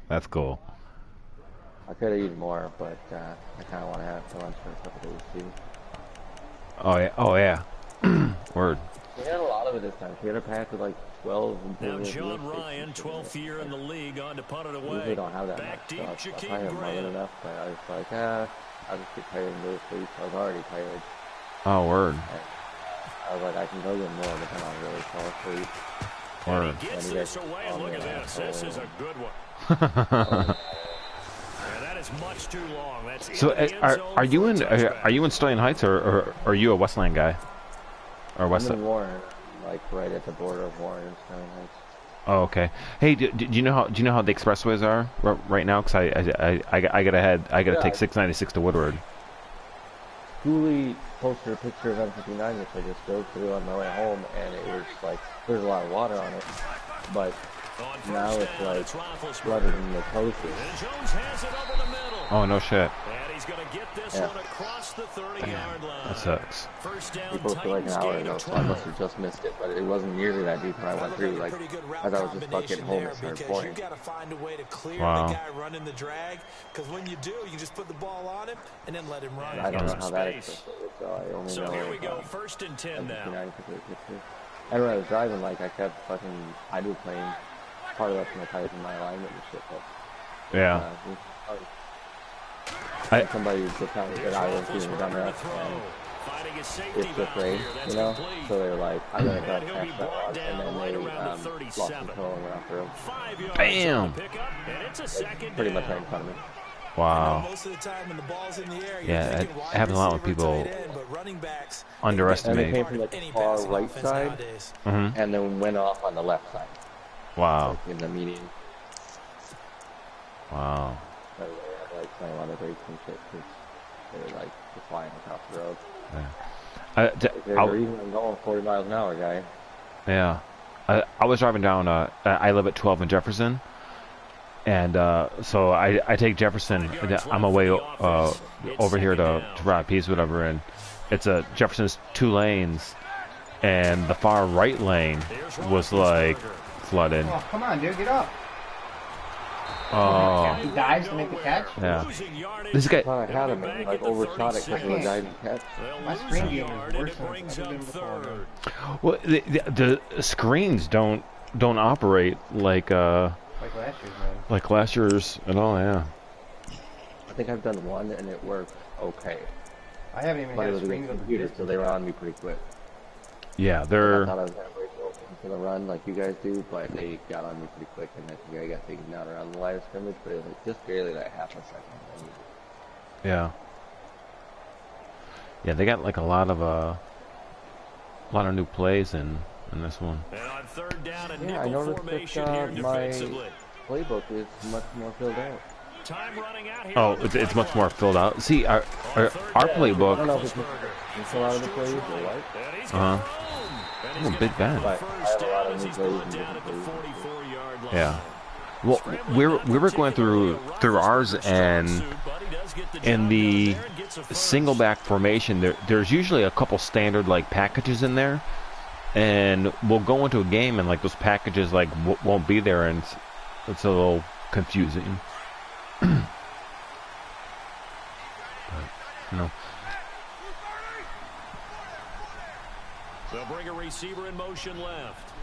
That's cool. I could have eaten more, but I kind of want to have for lunch for a couple days too. Oh yeah. Oh yeah. Word. We had a lot of it this time. We had a pack with like 12 Now John Ryan, 12th year in the league, on to punt it away. Usually don't have that Back deep, much stuff. I Jakeem probably have more than Grant. enough, but I was like, I'll just get tired and go to sleep. I was already tired. Oh word. And I was like, I can go get more, but then I'll really fall asleep. Word. And he gets this away, and look at this. This is a good one. Yeah, that is much too long. That's So are you in Sterling Heights or are you a Westland guy? Or West? I'm in Warren, like right at the border of Warren and Sterling Heights. Oh, okay. Hey, do you know how the expressways are right now? Because I gotta take 696 to Woodward. Cooley posted a picture of M59, which I just drove through on my way home, and it was like, there's a lot of water on it, but now it's like flooded in the coast. And Jones has it over the middle. Oh no shit. And he's going to get this one across the 30-yard line. That sucks. First down, He posted like an hour ago, so I must have just missed it, but it wasn't nearly that deep when I went through. Like, as I was just about getting home, it started pouring. You got to find a way to clear Wow. the guy running the drag, because when you do, you just put the ball on him and then let him run. I don't know how that is, so I only So know. here we go, first and 10 now. And when I was driving, like, I kept fucking hydroplane part of my tires in my alignment and shit. But, Yeah. somebody just kind of said I was doing a dumbass, and it's just rain, you know? So they're like, I'm going to drive past that one, and then they lost control and went after him. Bam! Pretty much right in front of me. Wow. Most of the time when the ball's in the air, Yeah, it happens a lot when people underestimate. And they came from like the far right side, and then went off on the left side. Wow. Like in the median. Wow. So they had like playing a lot of brakes and shit, because they were like just flying across the road. Yeah. There's a reason I'm going 40 miles an hour, guy. Yeah. I was driving down, I live at 12 in Jefferson, and so I take Jefferson, I'm away over here to Rock Peace, whatever, and it's Jefferson's 2 lanes, and the far right lane was like flooded. Oh, come on, dude, get up. Oh. He dives to make the catch? Yeah. This guy. I thought I had him, and like overshot it because of the diving catch. My screen game is worse than it's ever been before. Well, the screens don't operate like Like last year's, man. like last year's at all. Yeah. I think I've done one, and it worked okay. I haven't even But had it a was screen against go the computer, so they were on me pretty quick. Yeah, I they're. thought I was gonna break open for the run like you guys do, but they got on me pretty quick, and I think I got taken down around the line of scrimmage, but it was like just barely like half a second. Yeah. Yeah, they got like a lot of new plays in this one. And on third down, a Yeah, I nickel noticed formation that here my defensively. playbook is much more filled out. Time running out here. Oh, it's much more filled out. See, our I don't playbook. know if it's fill out of the plays or what, Uh huh. Oh, Big Ben. but I have a lot of new plays and different plays. Yeah. Well, we were going through ours, and in the single back formation, there's usually a couple standard like packages in there, and we'll go into a game and like those packages like won't be there, and it's a little confusing. But, you know. They'll bring a receiver in motion left.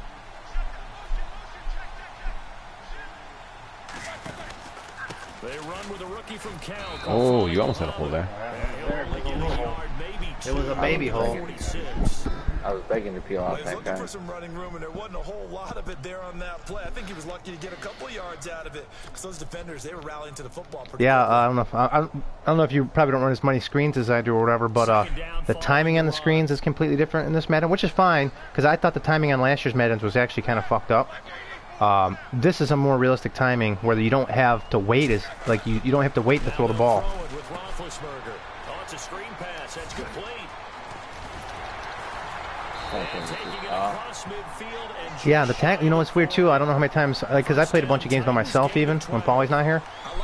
They run with a rookie from Cal. Oh, you almost had a hole there. It was a baby hole. I was begging to peel off He's that looking guy. for some running room, and there wasn't a whole lot of it there on that play. I think he was lucky to get a couple yards out of it, because those defenders, they were rallying to the football pretty Yeah, quickly. I don't know if you probably don't run as many screens as I do or whatever, but the timing on the screens is completely different in this Madden, which is fine, because I thought the timing on last year's Maddens was actually kind of fucked up. This is a more realistic timing where you don't have to wait you don't have to wait to throw the ball. Yeah, the tag. You know, it's weird too. I don't know how many times, because I played a bunch of games by myself, even when Paulie's not here,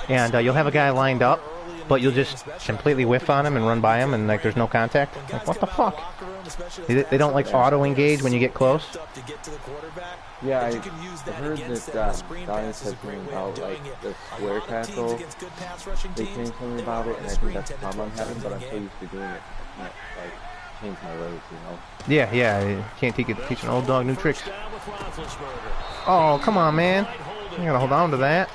and you'll have a guy lined up, but you'll just completely whiff on him and run by him, and like there's no contact. Like, what the fuck? They don't like auto engage when you get close. Yeah, But you can use I that heard against that them. The screen Donnie pass is said a great something way of about doing like it. the A square lot of teams tackle. against good pass rushing They teams, changed something they about wanna it, run and the I think screen that's 10 the to problem 12 I'm having. times But in a I'm so game. used to doing it, I can't like change my ways, you know. Yeah, yeah. You can't teach an old dog new tricks. First down with Roethlisberger. Oh, come on, man. You gotta hold on to that.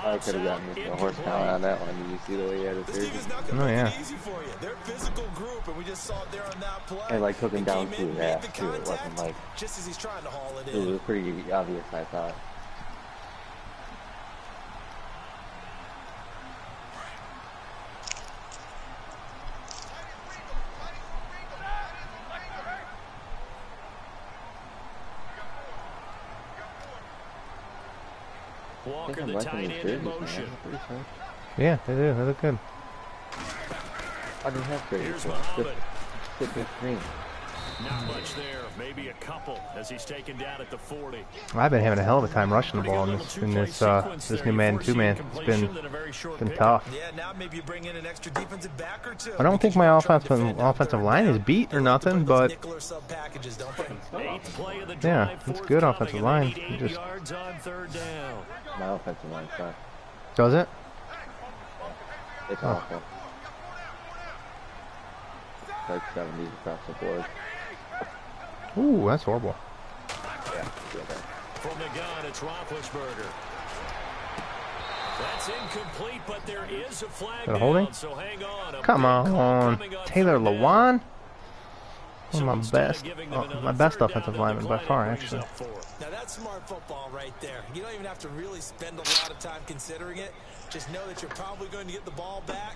I could have gotten the horse count on that one. Did you see the way he had his This jersey? defense not Oh, gonna make yeah. it easy for you. They're a physical group, and we just saw it there on that play. And like took him He down came to in, his made ass the too. It wasn't contact, like just as he's trying to haul it it in. was pretty obvious, I thought. I Walker, think I'm the liking tight these end in jerseys, motion. man. They're pretty sick. Yeah, they do. They look good. I didn't have jerseys. Here's So Muhammad. just the screen. Not much there, maybe a couple as he's taken down at the 40. I've been having a hell of a time rushing the ball in this this new man 2-man. It's been tough. Yeah, now maybe you bring in an extra defensive back or two. I don't think my offensive line is beat or nothing, but Nickel or sub packages, don't they? Eighth play of the yeah, drive, it's fourth good coming, offensive and line. they need 8 Just yards on third down. My offensive line sucks. does it? It's awful. Like 70s across the board. Ooh, that's horrible. Yeah. From the gun, it's Roethlisberger. That's incomplete, but there is a flag That holding? down, so hang on. Come on, Taylor third down. Lewan. One So of my instead of best, giving them another my best third down, offensive they'll lineman by decline far, and brings actually. up 4. Now that's smart football right there. You don't even have to really spend a lot of time considering it. Just know that you're probably going to get the ball back.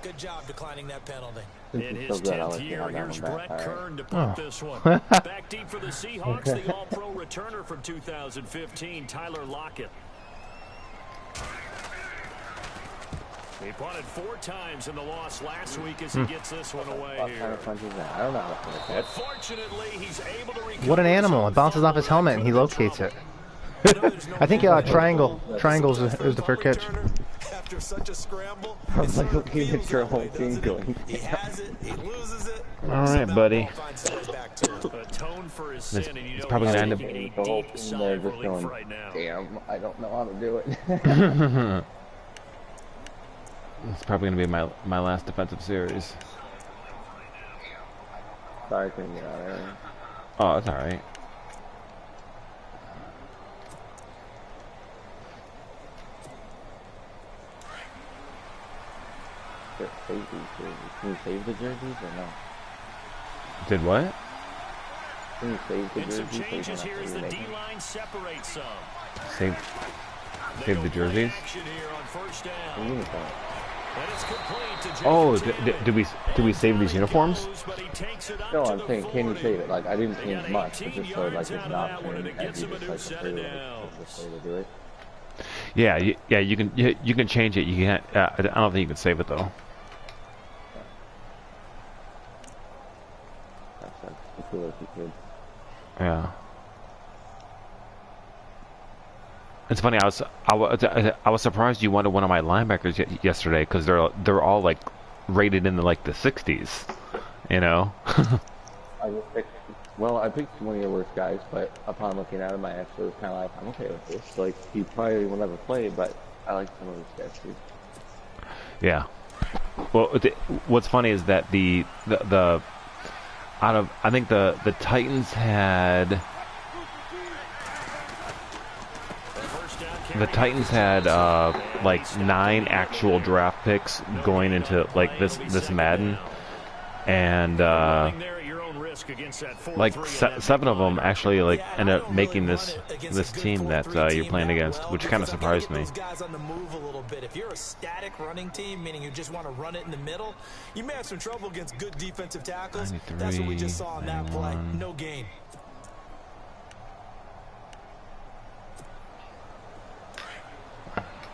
Good job declining that penalty. In his So good, I'll 10th let you year, have that here's one back. Brett All right. Kern to punt this one. Back deep for the Seahawks, the All-Pro returner from 2015, Tyler Lockett. He punted 4 times in the loss last week as he gets this one away What kind here. of punch is that? I don't know how to punch that. Fortunately, he's able to recover. What an animal! It bounces off his helmet and he locates it. I think triangle is the fair catch. After such a scramble, I was like looking at your whole team going. he has it, he loses it. All right, buddy. Finds his way back to it. Atone for his sin, and you know probably he's gonna end up- taking The a whole deep team sigh there of just relief going, right now. damn, I don't know how to do it. It's probably gonna be my last defensive series. Sorry, I couldn't get out of there. Oh, it's all right. Save these jerseys. Can you save the jerseys or no? Did what? Can you save the And some jerseys? So you changes don't here have as to the remake them? D-line separates some. Save They Save go the play jerseys? action here on first The down. uniform. And it's complete to Jason Oh, Taylor. do we save these uniforms? But he takes it up No, to I'm the saying, can you 40. save it? Like, I didn't They change got much, but 18 just so, like, yards it's out of not that one, and it as gets you him a just, new like, set free, of like, downs. just way to do it. Yeah, yeah. You can change it. You can't. I don't think you can save it though. That's cool if you could. Yeah. It's funny. I was surprised you wanted one of my linebackers yesterday because they're all like rated in the 60s. You know. I picked one of your worst guys, but upon looking at him, I actually was kind of like, I'm okay with this. Like, he probably will never play, but I like some of his guys too. Yeah. Well, what's funny is that the I think the Titans had like 9 actual draft picks going into like this Madden, and like 7 of them actually like end up making this team that you're playing against, which kind of surprised me. Guys on the move a little bit. If you're a static running team, meaning you just want to run it in the middle, you may have some trouble against good defensive tackles. That's what we just saw on that play. No gain.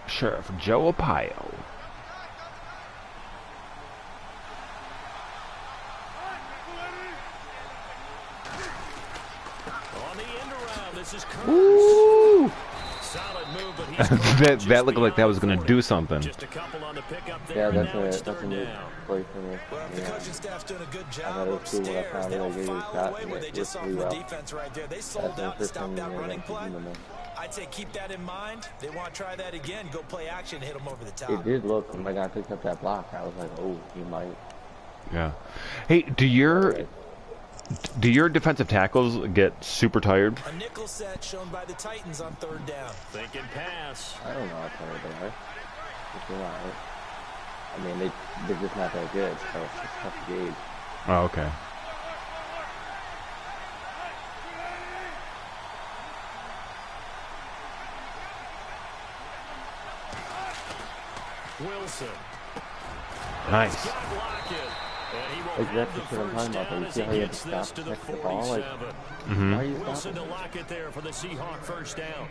Sheriff Joe Arpaio. On the end around, this is Ooh. Solid that looked like that was going to do something. Just a couple on the pickup Yeah, there. that's a new play for me. Well, if the coaching staff's doing a good job thought it was cool when I upstairs, found they'll it. They gave you a file shot away and what they it just saw worked from the really well. defense right there. They That's sold my out to first stop time that using running it play. against them. I'd say keep that in mind. They want to try that again. Go play action, hit them over the top. It did look when my guy picked up that block. I was like, oh, he might. Yeah. Hey, do your defensive tackles get super tired? A nickel set shown by the Titans on 3rd down. Thinking pass. I don't know how tired they are. If they're not. I mean, they're just not that good, so it's tough to gauge. Oh, okay. Wilson. Like, Nice. that's the shit I'm talking about. You see how you have to stop to check the ball? Like, why are you Wilson to stopping? Lockett there for the Seahawk first down.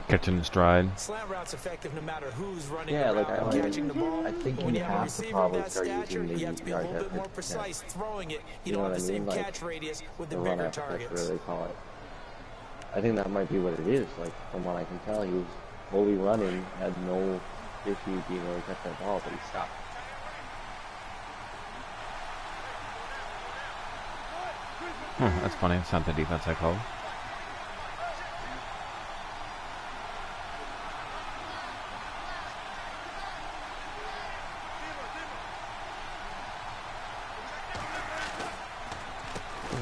Catching in stride. Slant route's effective no matter who's running Yeah, the like, route, catching the ball. I think But when you you have a have to receiver of probably that start stature, using you have to be a the little bit more yard precise throwing it. You You know don't what have the I mean? same Like, catch radius with the the run bigger after, that's targets. what they call it. I think that might be what it is. Like, from what I can tell, he was fully running, had no issue being able to catch that ball, but he stopped. That's funny. It's not the defense I called.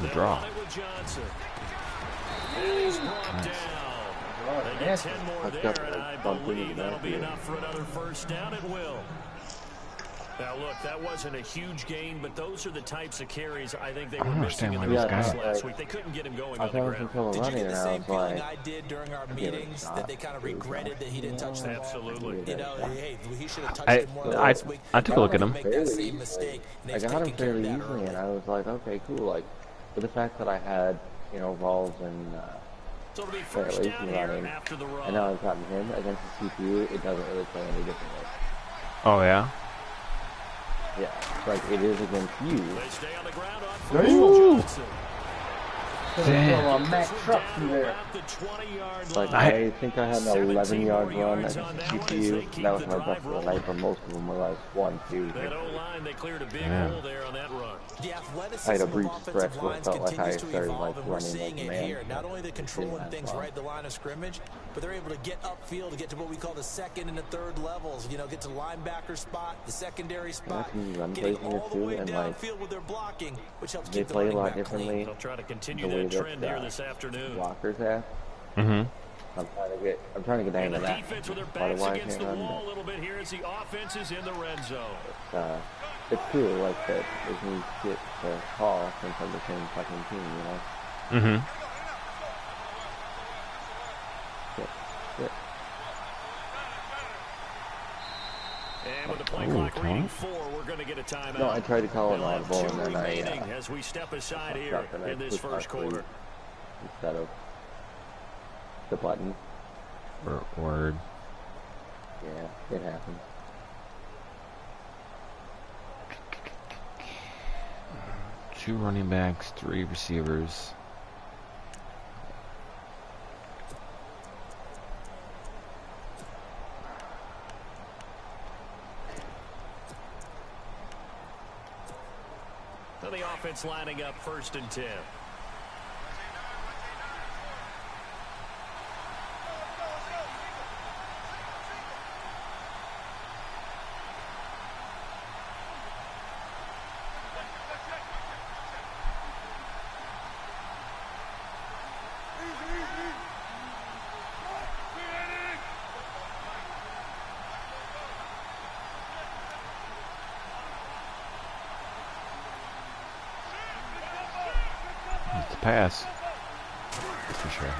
The draw. They get 10 more That's there, got and I bumped into believe the that'll be back enough for another first down. It will. Now, look, that wasn't a huge gain, but those are the types of carries I think they were missing in the understand why results this guy- last week. They couldn't get him going I on the thought it was ground. until Did you running, get the and I same was feeling like, I did during our give it a meetings shot. that they kind of regretted that he didn't touch the ball? Absolutely. You know, hey, he should have touched I it more I last week. I took a look at him. Make that same mistake. And I they've got him taken care of fairly that easily, early. and I was like, okay, cool. Like, with the fact that I had, you know, Rawls and So it'll be first Fairly down easy here running, after the and run. now I've gotten him against the CPU, it doesn't really play any differently. Oh yeah. Yeah, it's like it is against you. They stay on the ground on Ooh. Johnson. Damn. Matt Truck through there. About the 20-yard Like, line. I think I had an 17 11-yard more run yards against on the that one as they CPU. keep That was the my drive best of the rolling. night, but most of them were like 1, 2. That O-line, they cleared a big Yeah. hole there on that run. The I had a athleticism brief of stretch offensive where it lines felt like I continues to started, evolve, like, and we're running seeing like a it man. here. Not only they're controlling last things long. right the line of scrimmage, but they're able to get upfield to get to what we call the second and the third levels. You know, get to the linebacker spot, the secondary spot, can run getting plays here all the too, way and, like, downfield with their blocking, which helps They keep the play a running lot back differently. clean. They'll try to continue The way that that, trend here this afternoon. Blockers have. Mm-hmm. I'm trying to get And down the to that. defense with their Part of backs why I against the can't run, wall a little bit here as the offense is in the red zone. but, it's cool, like that. There's new shit to call since I'm the same fucking team, you know. Mm-hmm. Shit. And with the play Ooh, clock huh? reading 4, we're going to get a timeout. No, I tried to call an They'll have audible, 2 and then I remaining as we step aside fucked here up, and I in this pushed first R3 quarter. instead of the button. Word. Yeah, it happened. Two running backs, 3 receivers. So the offense lining up 1st and 10. It's a pass. That's for sure.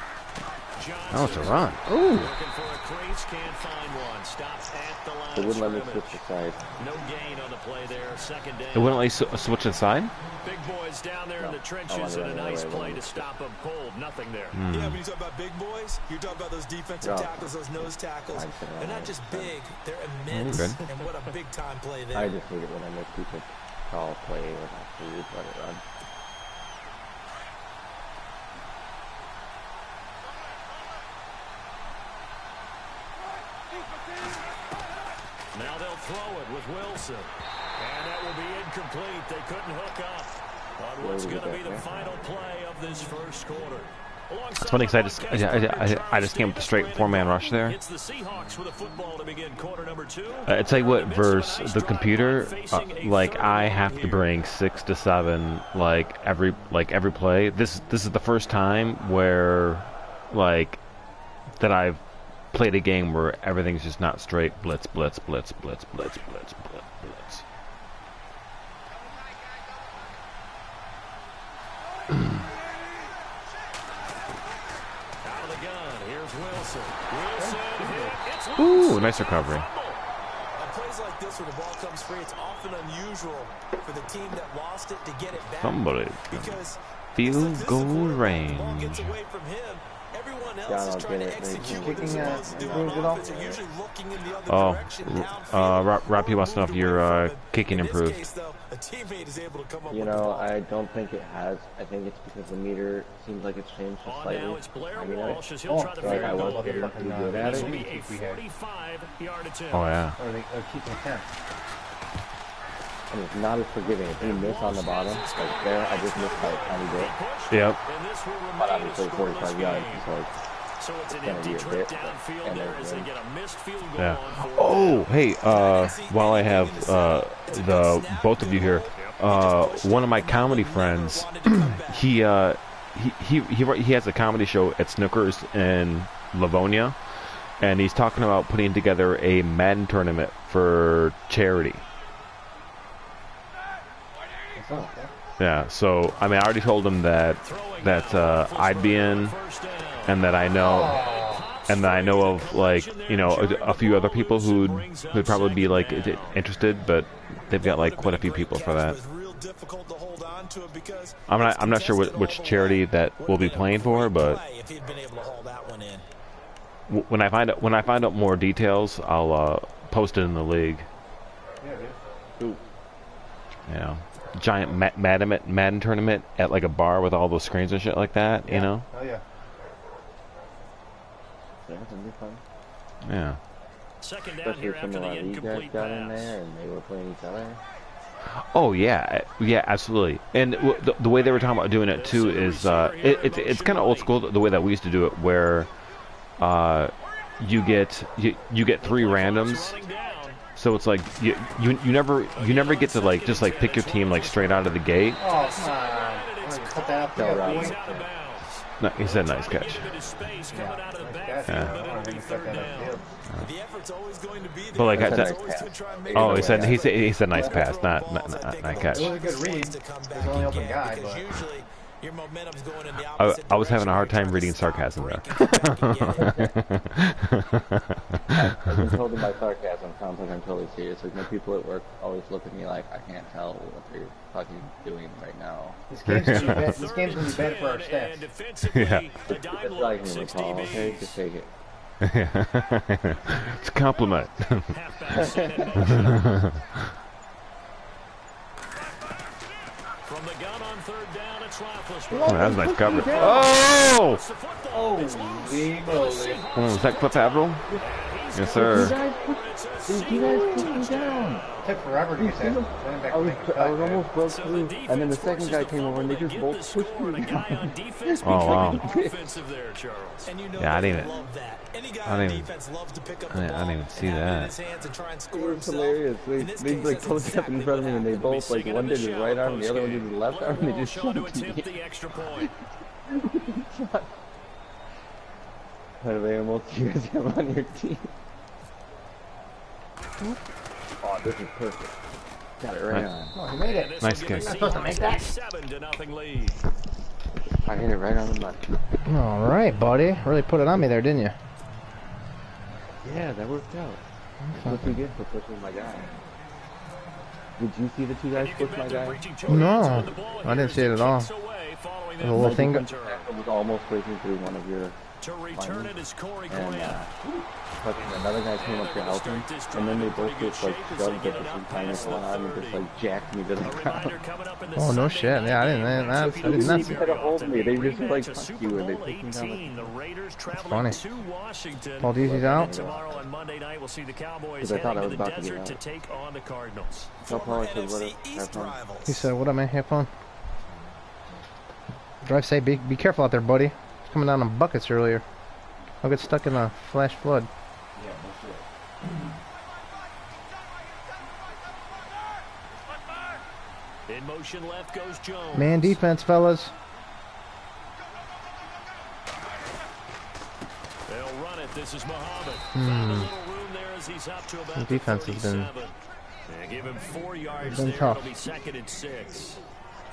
Oh, it's a Johnson run. Ooh. looking for a crease, can't find one. Stops at the line They of wouldn't let me scrimmage. switch the side. No gain on the play there. 2nd down. It wouldn't let you switch inside? Big boys down there in the I trenches wanted and a to nice run play away. to stop them cold. Nothing there. Yeah, when you talk about big boys, you're talking about those defensive Yeah. tackles, those nose tackles. I said, They're not just big, they're you're immense. good. And what a big time play there. I just hate it when I make people call play or actually let it run. Now they'll throw it with Wilson. And that will be incomplete. They couldn't hook up on what's going to be the final play of this first quarter. It's funny because I just came with the straight 4-man rush there. It's the Seahawks with a football to begin quarter number 2. I tell you what, versus the computer, like I have to bring 6 to 7 like every play. This is the first time where that I've played a game where everything's just not straight blitz, blitz, blitz, blitz, blitz, blitz, blitz, blitz. Ooh, nice recovery. On plays like this where the ball comes free, it's often unusual for the team that lost it to get it back. Somebody because field goal range. the ball gets away from him. Everyone else is trying to execute what they're supposed to do on offense. They're usually looking in the other direction downfield. Rob, wants to know if your kicking improved. Case, though, a teammate is able to come up You with know, the ball. I don't think it has. I think it's because the meter seems like it's changed just On slightly. now, it's Blair I mean, Walsh as he'll try to like field I goal wasn't here. fucking good at This it. will be a 45-yard attempt. Oh yeah. Or they keeping 10. And it's not as forgiving. If you miss on the bottom, like there, I just missed by a tiny bit. Yep. And this will remain But a obviously, scoreless 45 yards game. is like. So it's an gonna empty be a trip bit, downfield and there as they then- get a missed field goal Yeah. on fourth Oh, down. hey, while I have the both of you here, one of my comedy friends, he has a comedy show at Snookers in Livonia, and he's talking about putting together a Madden tournament for charity. Yeah, so I mean, I already told him that I'd be in, and that I know of like a few other people who'd probably be like interested, but they've got like quite a few people for that. I'm not sure which charity that we'll be playing for, but when I find out more details, I'll post it in the league. Yeah, giant Madden tournament at like a bar with all those screens and shit like that. You know. Oh yeah. Yeah, it's gonna be fun. Yeah. Second down Especially here if some after of the our league guys incomplete got in pass. there and they were playing each other. Oh yeah, yeah, absolutely. And the way they were talking about doing it too is it's kind of old school the way that we used to do it, where you get 3 randoms. So it's like you never get to like just like pick your team like straight out of the gate. Oh, come on. Cut that up. Tell Rob. No, he said nice catch. The effort's always going to be there. But like I That's said, a nice pass. oh, he said nice pass, not catch. It was a good read. There's only open guy, but Usually your momentum's going in the I opposite was having a hard time direction. reading sarcasm there. I just told them my sarcasm sounds like I'm totally serious. Like my people at work always look at me like I can't tell what they're fucking doing right now. this game's gonna be bad. This game's gonna be bad for our stats. Yeah. That's what I can recall. Okay, just take it. It's a compliment. From the gun on third down, it's Roethlisberger. Oh, that was nice coverage. Oh! Holy moly. Was that Cliff Averill? Yes, sir. You guys put me down. It took forever to get that. Running back I was quick. almost broke through, and then the second guy came over and they just both pushed me down. Oh, wow. Offensive there, Charles. And you know Yeah, I they didn't even- love that. Any guy I on didn't even- defense loves to pick up I the didn't ball even see and have it in that. his hands and try and It score was himself. hilarious. In this They case, like that's posted up in exactly front of me what and they happened. both like one did his right arm and the other one did his left arm and they just Shot to jumped me. attempt the extra point. By the way, almost you guys have on your team. Oh, this is perfect. Got it right on. Oh, he made it. This Nice will give kick. the Supposed to make that. Seahawks a 7-0 lead. I hit it right on the money. All right, buddy. Really put it on me there, didn't you? Yeah, that worked out. That's what you get for pushing my guy. Did you see the 2 guys push my guy? No, I didn't see it at all. A A little thing. It was almost breaking through one of your to return it is Corey and Graham. touching. Another guy came up to help him, and then they both just like shoved at the same time as one arm and just like jacked me to the ground. Oh no shit! Yeah, I didn't not see. They had to hold me. They just like fuck you and they took me down. That's funny. Paul Deasy's out. Tomorrow on Monday night, we'll see the Cowboys I thought I heading was to the about to get desert to out. take on the Cardinals. Tell Paul I said what up. Have fun. He said, "What up, man? Have fun." Drive safe. Be careful out there, buddy. It's coming down in buckets earlier. I'll get stuck in a flash flood. Yeah, In motion left goes Jones. Man defense, fellas. They'll run it. This is Muhammad. Found a little room there as he's up to about The defense has been give him 4 yards been there. tough. It'll be 2nd and 6.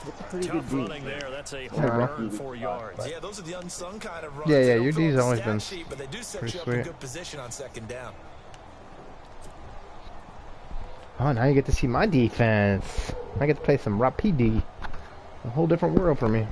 It's a pretty Tough good running there. That's a Yeah, hard rough. earned 4 yards. Yeah, those are the unsung kind of runs. Yeah, They yeah, don't your fill out D's the always stat been sheet, but they do set pretty you up in sweet. good position on 2nd down. Oh, now you get to see my defense. I get to play some Rob PD. A whole different world for me.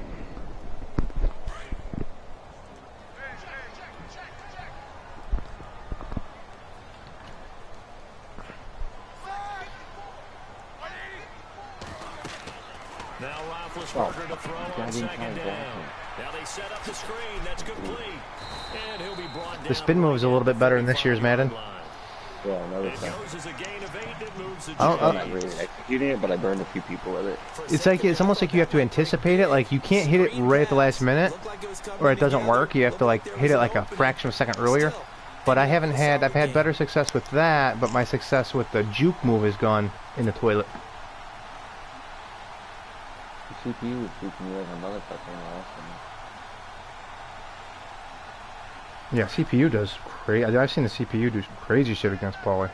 Now Roethlisberger to throw on 2nd down. Now they set up the screen. That's complete. And he'll be brought down. The spin move is a little bit better in this year's Madden. Yeah, another It thing. goes as a gain of 8 that moves the I don't- I'm not really executing it, but I burned a few people with it. It's like it's almost like you have to anticipate it. Like you can't hit it right at the last minute, or it doesn't work. You have to like hit it like a fraction of a second earlier. But I've had better success with that, but my success with the juke move has gone in the toilet. The CPU was shooting me like a motherfucker in the last one. Yeah, CPU does crazy. I've seen the CPU do some crazy shit against Paulie.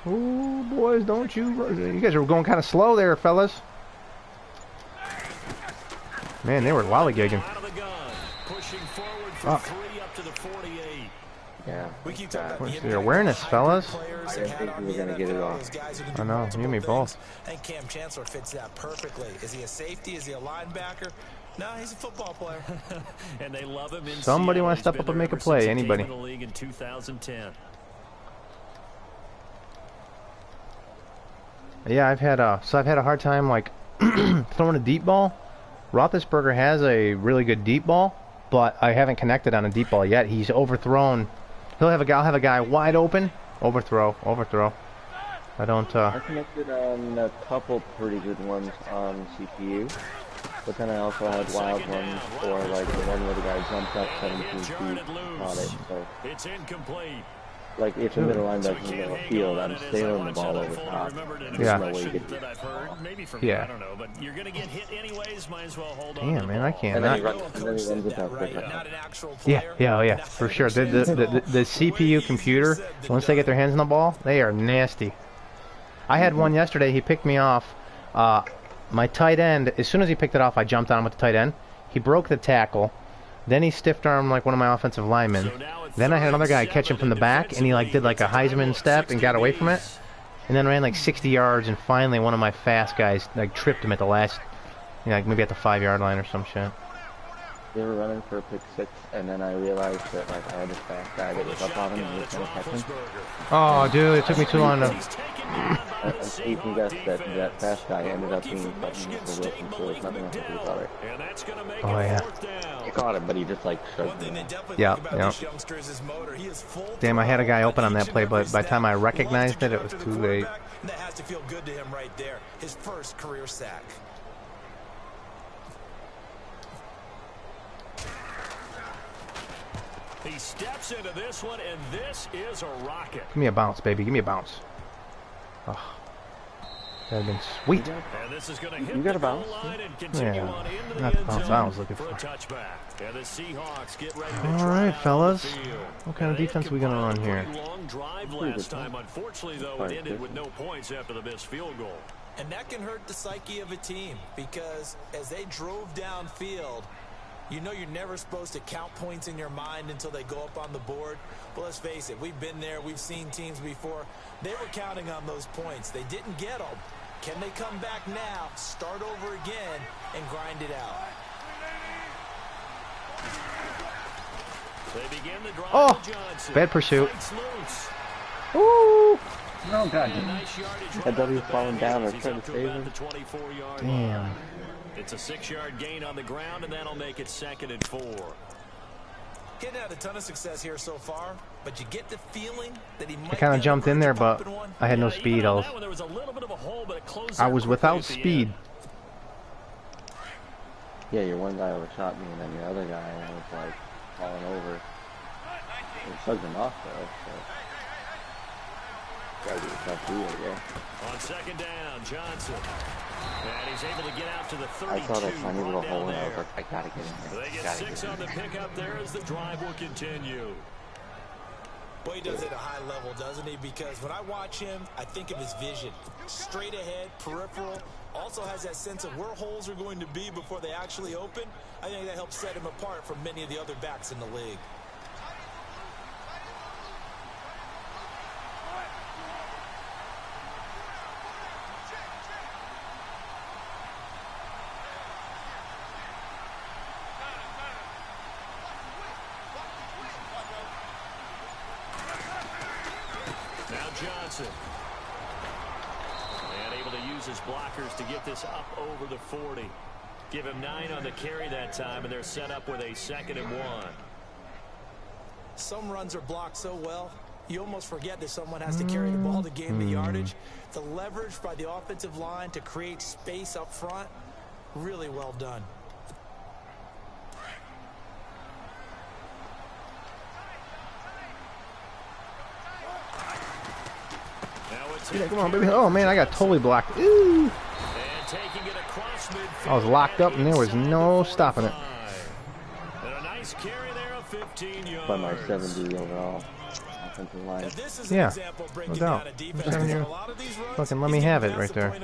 Oh, boys, don't you guys are going kind of slow there, fellas. Man, they were lollygagging. Out of the gun. Pushing forward Fuck. from 3 up to the 48. Yeah. We keep talking about What's the your awareness, fellas? I didn't think we were gonna get it off. I know, you and me both. I think Cam Chancellor fits that perfectly. Is he a safety? Is he a linebacker? No, he's a football player. And they love him in Somebody Seattle. wants to He's step up been and make there a play, ever since he anybody. came in the league in 2010. Yeah, I've had a hard time like throwing a deep ball. Roethlisberger has a really good deep ball, but I haven't connected on a deep ball yet. He's overthrown. I'll have a guy wide open, overthrow. I don't. I connected on a couple pretty good ones on CPU, but then I also had wild ones, or like the one where the guy jumped up 17 feet, caught it. So, It's incomplete. like if the middle linebacker is in the field, I'm sailing the ball over top. There's Yeah. no way you get that I've heard, maybe from Yeah. I don't know, but you're gonna get hit anyways. Might as well hold on. Damn, to the man, I ball. can't. And then he Not, runs, and then he runs it out quicker. Not an actual yeah, player. yeah, oh, yeah, for sure. The CPU computer, once they get their hands on the ball, they are nasty. I had one yesterday. He picked me off. My tight end. As soon as he picked it off, I jumped on him with the tight end. He broke the tackle. Then he stiffed armed like one of my offensive linemen. Then I had another guy catch him from the back, and he like did like a Heisman step and got away from it, and then ran like 60 yards. And finally, one of my fast guys like tripped him at the last, like maybe at the 5-yard line or some shit. They were running for a pick 6, and then I realized that like I had this fast guy that was up on him and he was gonna catch him. Oh, dude, it took me too long to. And Ethan guessed that fast guy ended up being fucking Mr. Wilson, so there's nothing else to do about it. And that's gonna make Oh, it yeah. 4th down. He caught him, but he just like One shoved thing they him. definitely Yeah, like about yeah. this youngster is his motor. He is full Damn, I had a guy throttle open on that each play, and but every by the time I snap. recognized Loves to it, get it was after too the late. quarterback, and that has to feel good to him right there. His first career sack. He steps into this one, and this is a rocket. Give me a bounce, baby. Give me a bounce. Oh, that'd have been sweet. And this is going to hit You got the a goal bounce? line and continue Yeah, on into the not the end bounce zone I was looking for a for. touchback. And the Seahawks get ready to All try right, out fellas. the field. What kind of They defense are we gonna run compiled a here? pretty long drive last time. Unfortunately, though, it ended with no points after the missed field goal. And that can hurt the psyche of a team because as they drove downfield, you know you're never supposed to count points in your mind until they go up on the board. But let's face it, we've been there. We've seen teams before. They were counting on those points. They didn't get them. Can they come back now, start over again, and grind it out? They begin the drive. Oh, Johnson. bad pursuit. Ooh. No, God. Nice yardage I thought he was right falling down. I was He's trying up to to save about him. the 24-yard Damn. line. It's a 6-yard gain on the ground, and that'll make it 2nd and 4. He hadn't had a ton of success here so far, but you get the feeling that he might I kind of jumped in there, but I had no speed. I was without speed. Yeah, your one guy overshot me, and then your other guy was like falling over. It slugged him off though. So. Gotta do a tough deal, yeah. On 2nd down, Johnson. And he's able to get out to the 32. I saw that tiny little hole, and I was like, I gotta get in there. They get 6 on the pickup there as the drive will continue. Well, he does it at a high level, doesn't he? Because when I watch him, I think of his vision. Straight ahead, peripheral. Also has that sense of where holes are going to be before they actually open. I think that helps set him apart from many of the other backs in the league. Johnson. And able to use his blockers to get this up over the 40. Give him 9 on the carry that time, and they're set up with a 2nd and 1. Some runs are blocked so well, you almost forget that someone has to carry the ball to gain the yardage. The leverage by the offensive line to create space up front, really well done. Yeah, come on, baby. Oh, man, I got totally blocked. Ooh. I was locked up, and there was no stopping it. By my 70 overall offensive line. Yeah, no doubt. Fucking let me have it right there.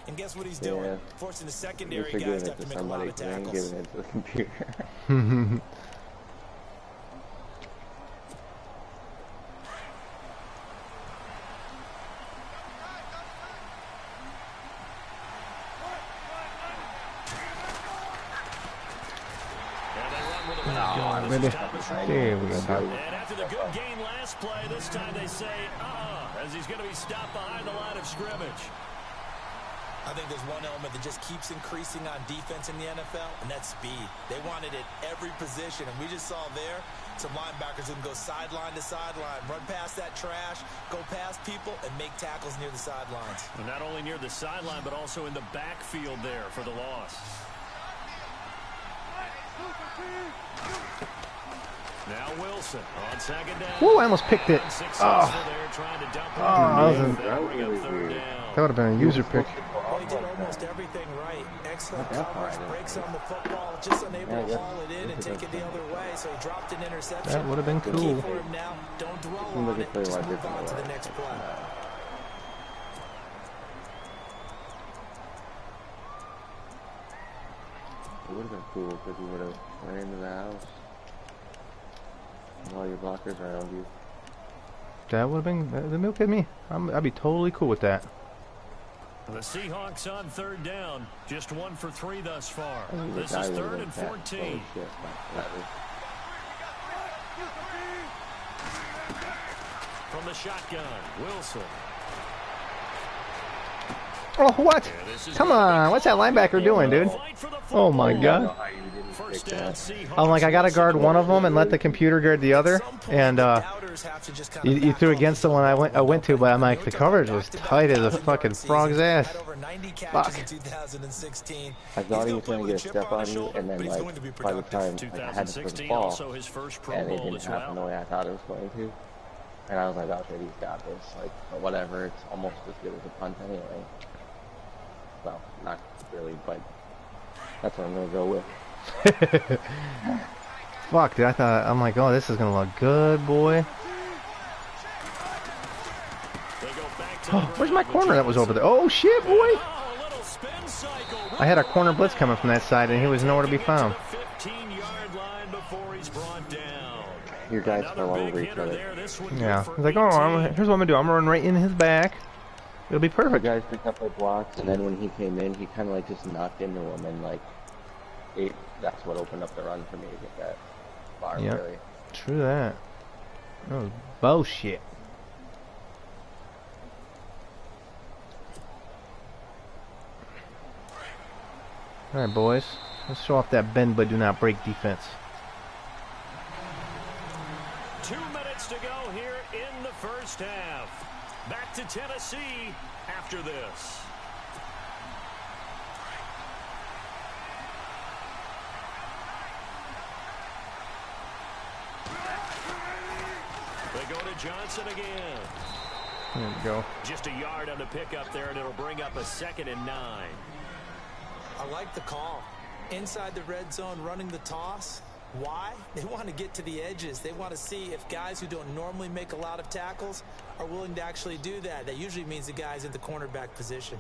And guess what he's doing? Yeah. Forcing the You're secondary forgiving guys to it have to to make a lot somebody, of you ain't tackles. giving it to the computer. Oh, baby. There we go. And after the good gain last play, this time they say, as he's going to be stopped behind the line of scrimmage. I think there's one element that just keeps increasing on defense in the NFL, and that's speed. They want it at every position, and we just saw there some linebackers who can go sideline to sideline, run past that trash, go past people, and make tackles near the sidelines. And not only near the sideline, but also in the backfield there for the loss. Now Wilson on 2nd down. Woo, I almost picked it. Oh, that would have been a user pick. Well, he did almost everything right. Excellent coverage, breaks on the football, just unable to haul it in and take it the other way, so he dropped an interception. That would have been The cool. key for him now, don't dwell on it, just move on to the next play. It would have been cool because you would have went into the house and all your blockers around you. That would have been the milk at me. I'd be totally cool with that. The Seahawks on 3rd down, just 1 for 3 thus far. This guy is would've 3rd been and fat. 14. Holy shit, that was- From the shotgun, Wilson. Oh, what? Come on. What's that linebacker doing, dude? Oh, my God. First down, Seahawks. I'm like, I got to guard one of them and let the computer guard the other. And you threw against the one I went to, but I'm like, the coverage was tight as a fucking frog's ass. Fuck. I thought he was going to get a step on you, and then, like, by the time I had to put the ball, and it didn't happen the way I thought it was going to. And I was like, okay, he's got this. Like, but whatever, it's almost as good as a punt anyway. Well, not really, but that's what I'm going to go with. Fuck, dude, I'm like, oh, this is going to look good, boy. Oh, where's my corner that was over there? Oh, shit, boy. I had a corner blitz coming from that side, and he was nowhere to be found. Your guys fell over each other. Yeah. He's like, oh, here's what I'm going to do. I'm going to run right in his back. It'll be The perfect. guys picked up their blocks, and then when he came in, he kind of like just knocked into them, and like, that's what opened up the run for me to get that bar, Yep. really. True that. That was bullshit. Alright, boys. Let's show off that bend but do not break defense. 2 minutes to go here in the first half. Back to Tennessee after this. They go to Johnson again. There we go. Just a yard on the pickup there, and it'll bring up a 2nd and 9. I like the call. Inside the red zone, running the toss. Why? They want to get to the edges. They want to see if guys who don't normally make a lot of tackles are willing to actually do that. That usually means the guys in the cornerback position.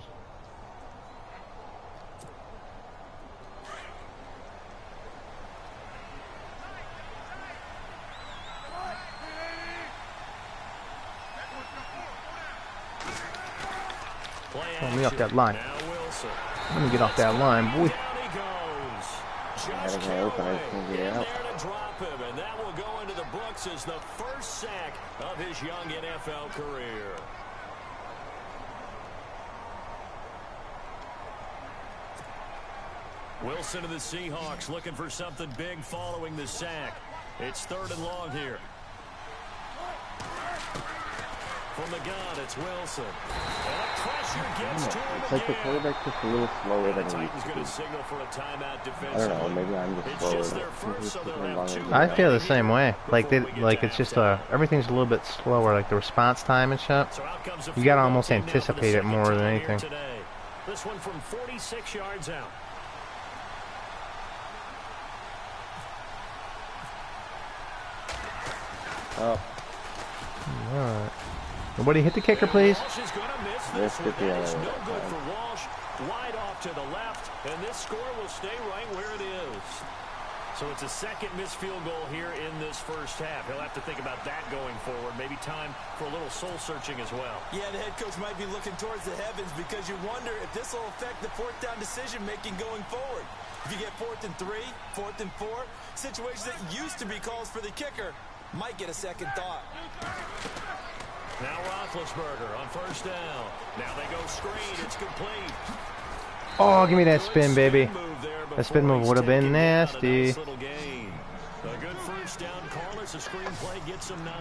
Pull me off that line. Now Wilson. Let me get off that line, boy. Down he goes. I Just don't open, I just can't get it in out. there to drop him, and that will go into the books as the first sack of his young NFL career. Wilson of the Seahawks looking for something big following the sack. It's 3rd and long here. From the gun, it's Wilson. And the pressure gets to him It's like the again. quarterback's just a little slower The than he Titans used to going be. to signal for a timeout I defensively. don't know, maybe I'm just It's slower. just their But first, it's so taking they'll have longer 2 to I get feel the out. same way. Like Before we get like to it's just halftime. everything's a little bit slower. Like the response time and shit. So out comes a You gotta field goal almost team now for the anticipate it second more than time here anything. today. This one from 46 yards out. Oh, Alright. Nobody hit the kicker, please. Walsh is going to miss Missed this it the one. That other is no way. good for Walsh. Wide off to the left, and this score will stay right where it is. So it's a second missed field goal here in this first half. He'll have to think about that going forward. Maybe time for a little soul searching as well. Yeah, the head coach might be looking towards the heavens because you wonder if this will affect the 4th down decision making going forward. If you get 4th and 3, 4th and 4, situations that used to be calls for the kicker might get a second thought. Now Roethlisberger on first down. Now they go screen. It's complete. Oh, give me that spin, baby. Move there That spin before move he's would have been taken down. A nasty. nice little gain. A good first down call as the screenplay gets him 9.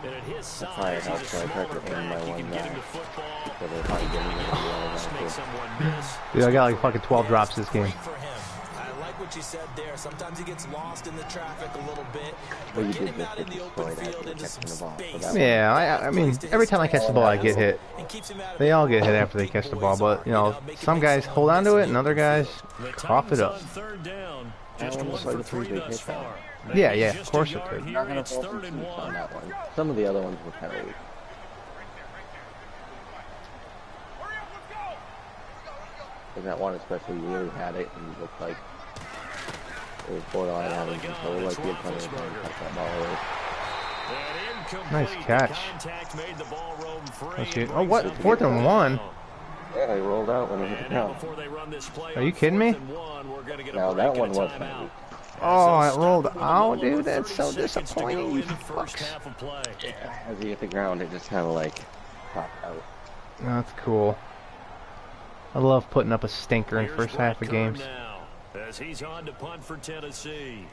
And at his why it size, he's a helps when I try smaller to aim back. my You one can get him guy. to football. so they're probably getting it in the other Just guy, make too. someone miss. Dude, I got like fucking 12 drops this game. Great for him. I like what you said there. Sometimes he gets lost in the traffic a little bit. But you Get did him just out in get the open destroyed field after into some catching the ball. So space. that was- Yeah, I mean, every time I catch the ball, I get hit. And keeps him out of They it. all get hit after they catch the ball, but, you know, some guys hold on to it and other guys The cough it Titans up. on 3rd down. That Just one one was for like a 3 pretty big thus hit, though. far. Yeah, Maybe yeah, just of course a it yard did. here. Not gonna It's fall 3rd and some on 1. that one. Some of the other ones were kind of weak. And that one especially really had it and looked like it was borderline having control, like he had plenty of time to catch that ball away. Nice catch. Let's see. Oh, what? 4th and 1? Yeah, he rolled out when he hit the ground. Are you kidding me? Now that one was kind of weak. Oh, it rolled out, dude. That's so disappointing, you fucks. Yeah, as he hit the ground, it just kind of like popped out. That's cool. I love putting up a stinker in first half of games. As he's on to punt for Tennessee.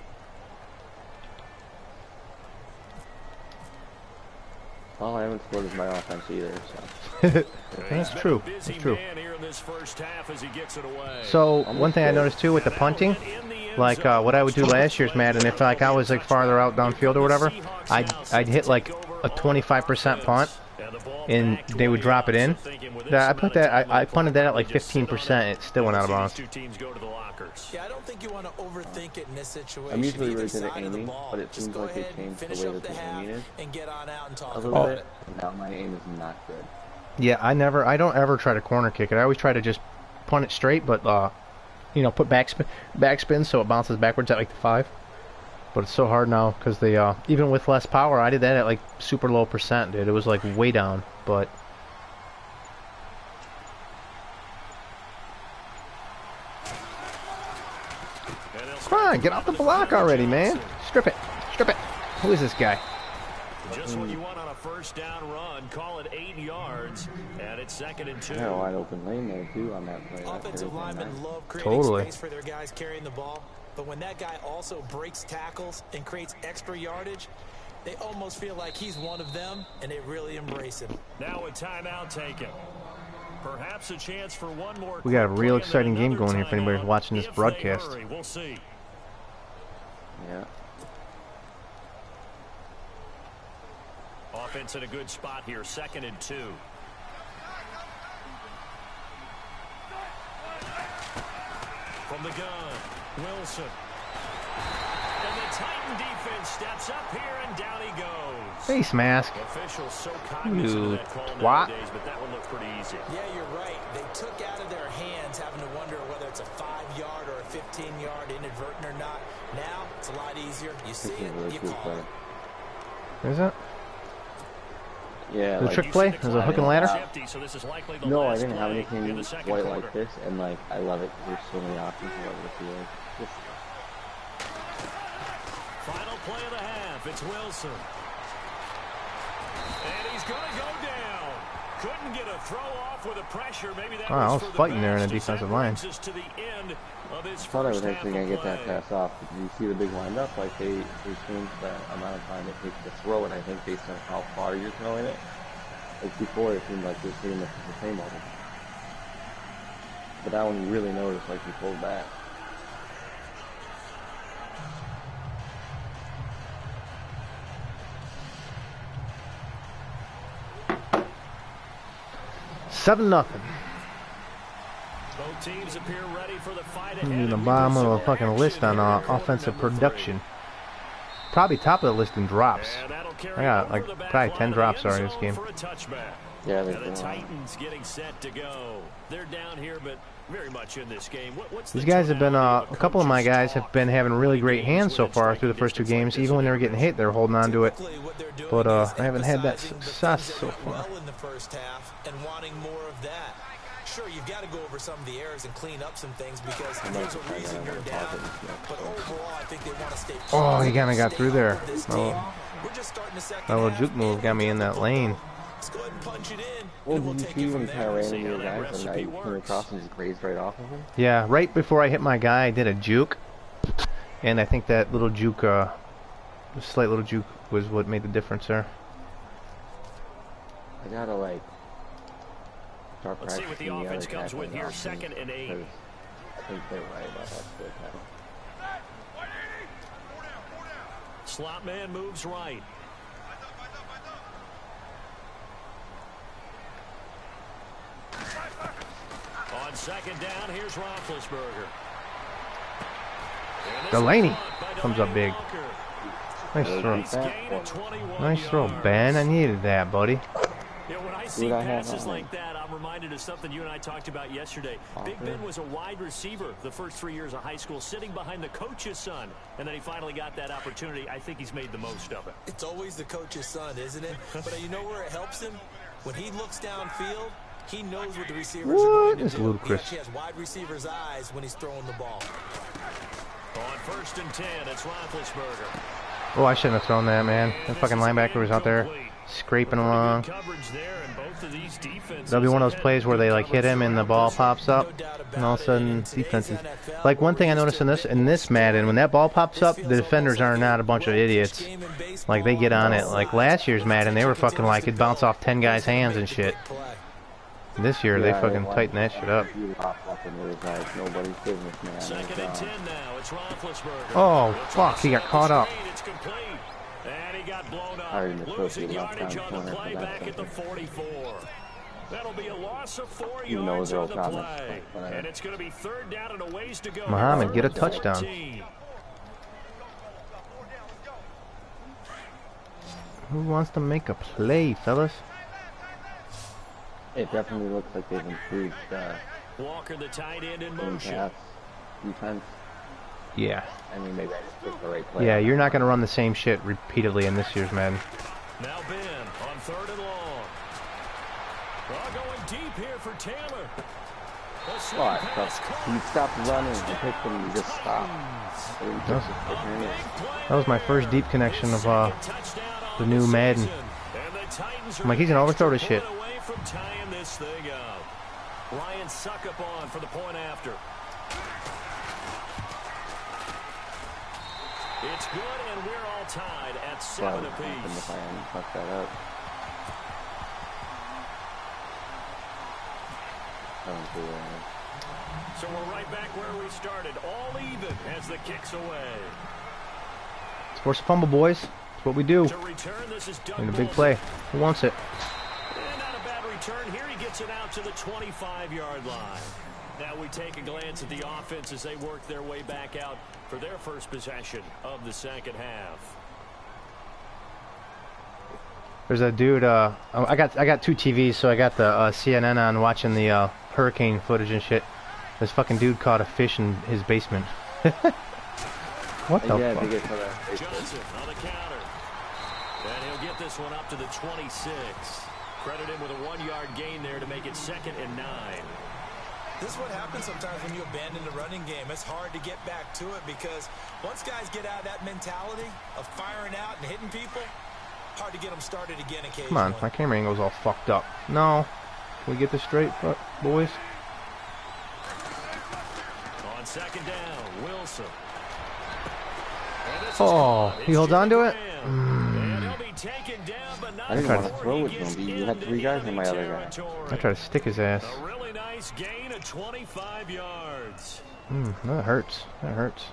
Well, I haven't scored as my offense either, so. That's true. That's true. So So, one thing I noticed too with the punting, like what I would do last year's Madden, if like I was like farther out downfield or whatever, I'd hit like a 25% punt, and they would drop it in. I punted that at like 15%. It still went out of bounds. Yeah, I don't think you want to overthink it in this situation. I'm usually Either really good at side of the aiming, ball. but it Just seems go like they ahead and changed the finish way up that the the half aiming is and get on out and talk a about little it. bit. Now my aim is not good. Yeah, I don't ever try to corner kick it. I always try to just punt it straight, but you know, put backspin so it bounces backwards at like the 5. But it's so hard now because they even with less power, I did that at like super low percent, dude. It was like way down, but Come on, get off the block already, man. Strip it. Strip it. Who is this guy? Just what you want on a first down run. Call it 8 yards, and it's 2nd and 2. Yeah, a wide open lane there too on that play. Offensive linemen love creating Totally. space for their guys carrying the ball, but when that guy also breaks tackles and creates extra yardage, they almost feel like he's one of them, and they really embrace him. Now a timeout taken. Perhaps a chance for one more. We got a real exciting game going here if anybody's watching this broadcast. We'll see. Yeah. Offense in a good spot here, 2nd and 2. From the gun, Wilson. And the Titan defense steps up here, and down he goes. Face mask. Officials so cognizant of that call twat. nowadays, but that one looked pretty easy. Yeah, you're right. They took out of their hands having to wonder whether it's a 5-yard or a 15-yard inadvertent or not. Now, it's a lot easier. You see it, you call it. Is it? Yeah. The Like, trick play? There's a hook and ladder? So this is likely the no, I last didn't have play anything in the second quite quarter. like this, and like I love it. There's so many options. I love the field. Just Final play of the half. It's Wilson. And he's going to go down. Couldn't get a throw off with a pressure. Maybe that I was for the fighting there in best the as that defensive line. brings us to the end of his I thought I was first actually half gonna of get that play. pass off. But you see the big windup, like they changed the amount of time it takes to throw it. I think based on how far you're throwing it. Like before, it seemed like it was pretty much the same level. But that one you really noticed, like you pulled back. Seven nothing. Both teams appear ready for the fight In ahead. the bottom of the fucking list on offensive production. Probably top of the list in drops. I got like probably 10 drops already this game. Yeah, And they're the doing Titans getting set to go. They're down here, but very much in this game. What's These the guys have been, tonality a of couple of my coaches' guys have talk been having really great games hands so within far through the striking first two distance like games. this Even when they were today? getting hit, they're holding on to it. Typically, what they're doing But is I haven't had that emphasizing the success things so that went far. well in the first half and wanting more of that. Sure, you've got to go over some of the errors and clean up some things because there's a reason you're down. But overall, I think they want to stay Oh, he positive, kinda got stay through there. up with this Oh. team. We're just starting the second That little half, juke move and got me we'll in get that the lane. football. Let's go ahead and punch it in, Well, and we'll did you take see it when from he kind of there. ran See into how your that guys and I recipe came works. across and just grazed right off of him? Yeah, right before I hit my guy, I did a juke. And I think that little juke, slight little juke was what made the difference there. I gotta like start Let's see what the practicing offense other comes with tackling here, options, 2nd and 8. because I think they're right about that split tackle. Slot man moves right. On 2nd down, here's Roethlisberger. And this Delaney is caught by comes up Delaney big. Walker. Nice throw. Nice gain of 21 Nice throw, yards. Ben. I needed that, buddy. Yeah, when I see I have passes on like that, I'm reminded of something you and I talked about yesterday. Big Ben was a wide receiver the first 3 years of high school, sitting behind the coach's son, and then he finally got that opportunity. I think he's made the most of it. It's always the coach's son, isn't it? But you know where it helps him? When he looks downfield, he knows what the receivers are going to It's do. ludicrous. He actually has wide receivers' eyes when he's throwing the ball. On 1st and 10, it's Roethlisberger. Oh, I shouldn't have thrown that, man. That fucking linebacker was out there scraping along. Coverage there, and both of these defenses That'll be one of those have plays where they like hit him and the ball pops up, and all of a sudden defenses. Like one thing I noticed in this Madden, when that ball pops up, the defenders are not a bunch of idiots. Like they get on it. Like last year's Madden, they were fucking like it'd bounce off 10 guys' hands and shit. This year they fucking tighten that shit up. Nobody's business, man. 2nd and 10 now. It's Roethlisberger. Oh fuck, he got caught up. It's complete. And he got blown up. Already missed Losing the last yardage time on the corner play for that back at the second. 44. That'll be a loss of 4 Even though yards they're on the all play. comments, but, And it's going to be 3rd down and a ways to go. Muhammad, get a 3rd and touchdown. 14. Who wants to make a play, fellas? It definitely looks like they've improved Walker, the tight end, in in motion. pass defense. Yeah. I mean, maybe I just took the right play. Yeah, you're not gonna run the same shit repeatedly in this year's Madden. Now Ben on 3rd and long. Well, going deep here for Taylor. What? You stopped running and picked him, you just stopped. That was my first deep connection of the new Madden. I'm like, he's gonna overthrow this shit. Ryan Suckup on for the point after. It's good, and we're all tied at 7 apiece. If I hadn't fucked that up. So we're right back where we started, all even as the kick's away. Force a fumble, boys. That's what we do. In a big play. Who wants it? And not a bad return here. He gets it out to the 25-yard line. Now we take a glance at the offense as they work their way back out for their first possession of the second half. There's a dude. I got two TVs, so I got the CNN on watching the hurricane footage and shit. This fucking dude caught a fish in his basement. What the fuck? Johnson on the counter. And he'll get this one up to the 26. Credit him with a 1-yard gain there to make it 2nd and 9. This is what happens sometimes when you abandon the running game. It's hard to get back to it because once guys get out of that mentality of firing out and hitting people, hard to get them started again occasionally. Come on, my camera angle's all fucked up. No. Can we get this straight, boys? On 2nd down, Wilson. Oh, he holds on to it? I didn't want to throw with him. You had 3 guys on my other guy. I tried to stick his ass. A really nice gain of 25 yards. That hurts. That hurts.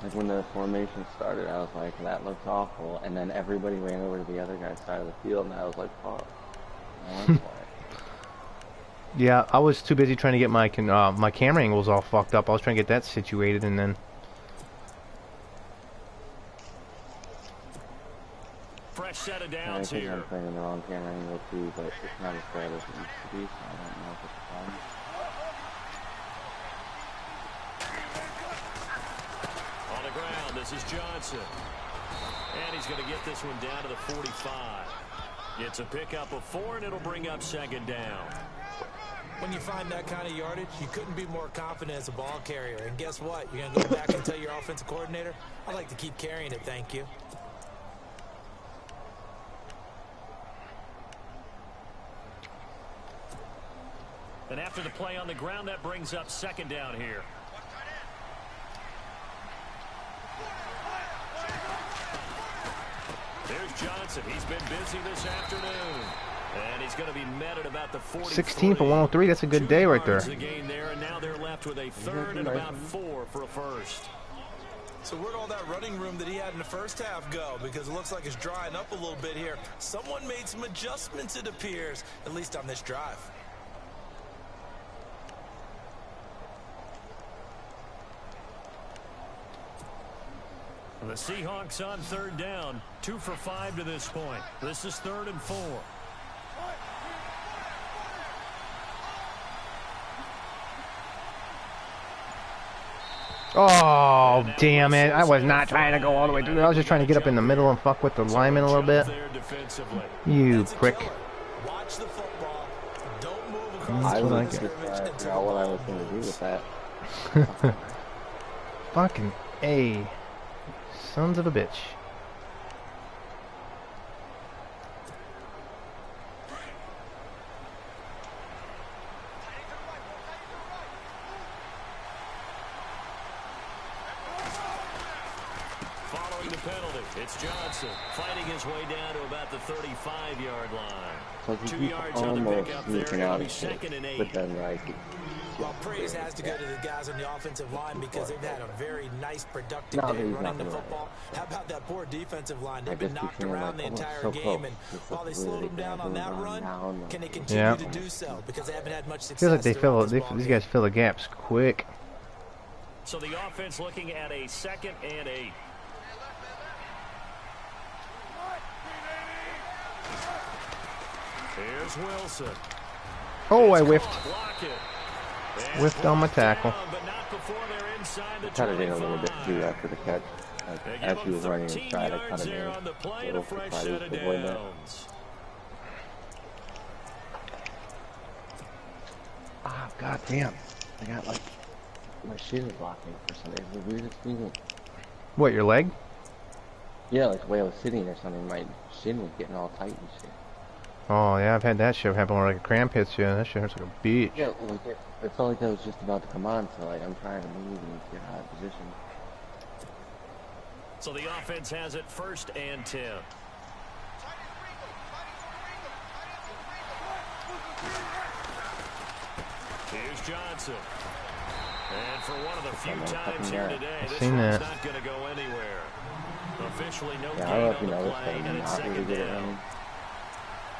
Like when the formation started, I was like, that looks awful. And then everybody ran over to the other guy's side of the field, and I was like, fuck. Yeah, I was too busy trying to get my camera angles all fucked up. I was trying to get that situated, and then... Fresh set of downs here. I think here. I'm playing in the wrong camera angle too, but it's not as bad as it used to be, so I don't know if it's a problem. On the ground, this is Johnson. And he's going to get this one down to the 45. It's a pickup of 4, and it'll bring up 2nd down. When you find that kind of yardage, you couldn't be more confident as a ball carrier. And guess what? You're going to go back and tell your offensive coordinator, I'd like to keep carrying it, thank you. And after the play on the ground, that brings up 2nd down here. There's Johnson. He's been busy this afternoon. And he's going to be met at about the 43. 16 for 103. That's a good day right there. Gain there, and now they're left with a 3rd and about 4 for a first. So where'd all that running room that he had in the first half go? Because it looks like it's drying up a little bit here. Someone made some adjustments, it appears, at least on this drive. The Seahawks on 3rd down, 2 for 5 to this point. This is 3rd and 4. Oh, damn it. I was not trying to go all the way through. I was just trying to get up in the middle and fuck with the lineman a little bit. You prick. Watch the football. Don't move I across was the just trying to figure out what I was going to do with that. Fucking A. Sons of a bitch. Following the penalty, it's Johnson fighting his way down to about the 35-yard line. So 2 he yards on the almost pickup there. sneaking It'll out be of shit. 2nd and 8. But then, like, Well, praise has to go to the guys on the offensive line because they've had a very nice, productive No, day he's running the not football. How about that poor defensive line? They've I been just keep knocked feeling around the like, oh, entire so game, close. and It's while they really slowed them down on that going run, down. can they continue Yeah. to do so? Because they haven't had much success. Feels like they throughout fill this ball these game. guys fill the gaps quick. So the offense looking at a 2nd and 8. Here's Wilson. Oh, I whiffed. Block it. Whiffed on my tackle. But not before they're inside the kind of did a little bit 25. too after the catch. Like, They as give he was them running 13 inside, I yards kind of there made on the play a and a little fresh surprised set of to avoid that. downs. God damn. I got like, my shin is locking for some reason. It's the weirdest feeling. What, your leg? Yeah, like the way I was sitting or something, my shin was getting all tight and shit. Oh, yeah, I've had that shit happen where like a cramp hits you, and that shit hurts like a bitch. Yeah, like it felt like that was just about to come on, so like I'm trying to move and get out of position. So the offense has it 1st and 10. Here's Johnson. And for one of the few times here today, this one's not going to go anywhere. Officially no gain on the play, and it's 2nd down.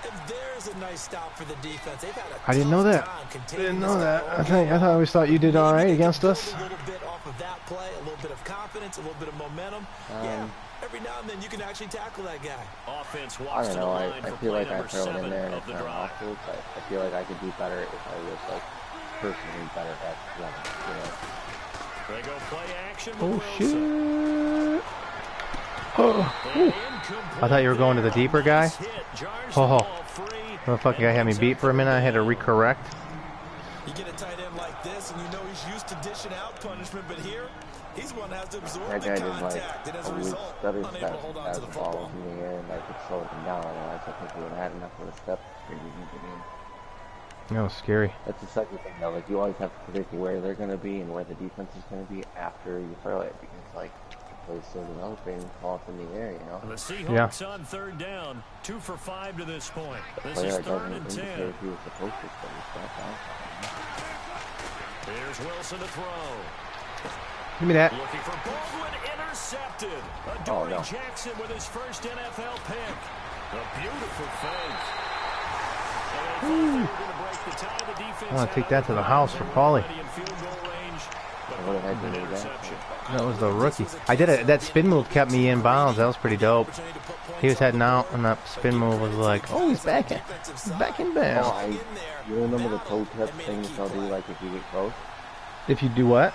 If there's a nice stop for the defense, they've had I didn't know that. I didn't know that. I always thought you did all right against us. A little bit off of that play, a little bit of confidence, a little bit of momentum. Yeah, every now and then you can actually tackle that guy. Offense I walks don't to know. the line I for feel play like I number throw it in 7 there and of it's the not drive. awful, but I feel like I could do better if I was like personally better at running. You know. They go play action. Oh with shit! Oh, I thought you were going to the deeper guy. Oh, motherfucking guy had me beat for a minute. I had to recorrect. You get a tight end like this, and you know he's used to dishing out punishment, but here he's one that has to absorb That the guy did contact, and as a result, unable to hold on to the football. in the air and I could slow him down. Otherwise, I think he would have had enough of a step to get in. That was scary. That's the second thing though, like you always have to predict where they're going to be and where the defense is going to be after you throw it, because like the play's still developing and fall up in the air, you know. And the Seahawks on 3rd down, 2 for 5 to this point. This is 3rd and 10. He was supposed to step out. Here's Wilson to throw. Give me that. Looking for Baldwin, intercepted. Adoree Jackson with his first NFL pick. A beautiful fake. I want to take that to the house for Paulie. That was the rookie. I did it. That spin move kept me in bounds. That was pretty dope. He was heading out, and that spin move was like, oh, he's back in bounds. You remember the toe touch thing that they'll do, like if you get close? If you do what?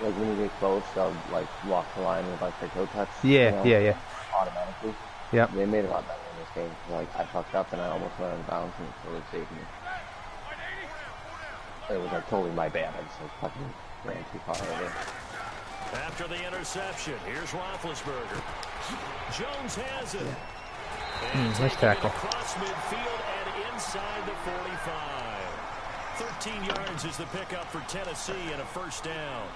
Like when you get close, they'll like walk the line with like their toe touch. Yeah, yeah. Automatically. Yep. They made it a lot better in this game. Like I fucked up and I almost went out of bounds and it totally saved me. It was like totally my bad. I just like fucking ran too far over. After the interception, here's Roethlisberger. Jones has it. Nice tackle. Across midfield and inside the 45. 13 yards is the pickup for Tennessee and a 1st down.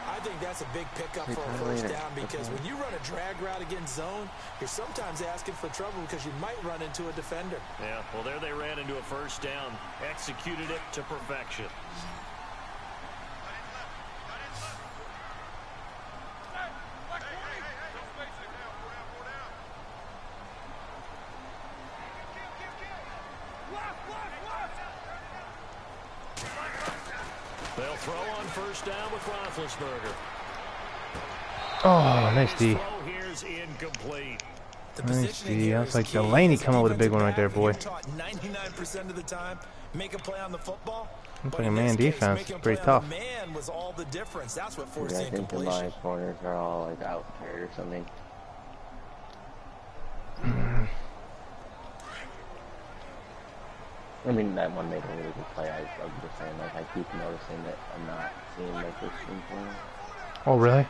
I think that's a big pickup for a 1st down, because when you run a drag route against zone, you're sometimes asking for trouble because you might run into a defender. Yeah, well, there they ran into a 1st down. Executed it to perfection. They'll throw on 1st down with Roethlisberger. Oh, nice D. Here's incomplete. Nice D. I was like, Delaney come up with a big one right there, boy. 99% of the time, make a play on the football. Looks like a man defense. It's pretty tough. Man was all the difference. That's what forced I think incompletion. my corners are all like out there or something. I mean, that one made a really good play. I was just saying, like, I keep noticing that I'm not seeing like this thing. Oh, really?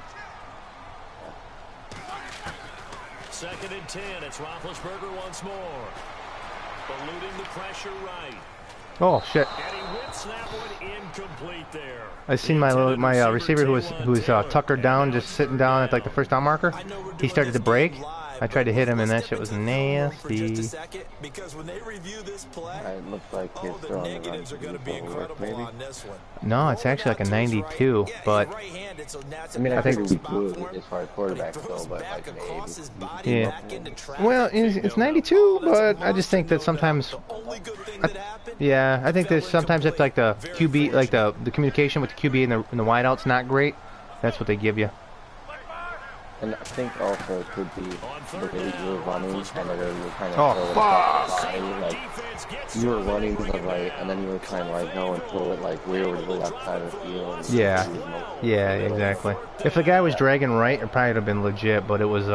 2nd and 10. It's Roethlisberger once more. Eluding the pressure right. Oh shit! And he whips that one incomplete there. I seen my receiver who was tuckered down, just sitting down at like the 1st down marker. He started to break. I tried to hit him, and that shit was nasty. Because when they review this play, it looks like his the negatives are going to be incredible on this one. No, it's actually like a 92, but I mean, I think we could as far as quarterbacks go, but like maybe. Yeah. Well, it's 92, but I just think that sometimes. Yeah, I think that sometimes if like the QB, like the communication with the QB and the wideout's not great, that's what they give you. And I think also it could be the way you were running, and then you were kind of like you were running to the right, and then you were trying to like go and pull it like way over to the left side of the field. Yeah, exactly. If the guy was dragging right, it probably would have been legit, but it was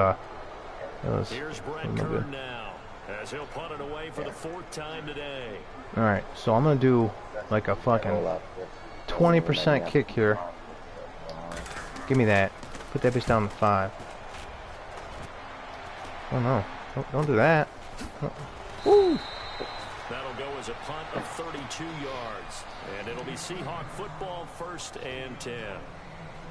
Here's Brent no good. now, as he'll punt it away for the 4th time today. All right, so I'm gonna do like a fucking 20% kick here. Give me that. Put that bitch down to 5. Oh no. Don't do that. Woo! That'll go as a punt of 32 yards. And it'll be Seahawk football, 1st and 10.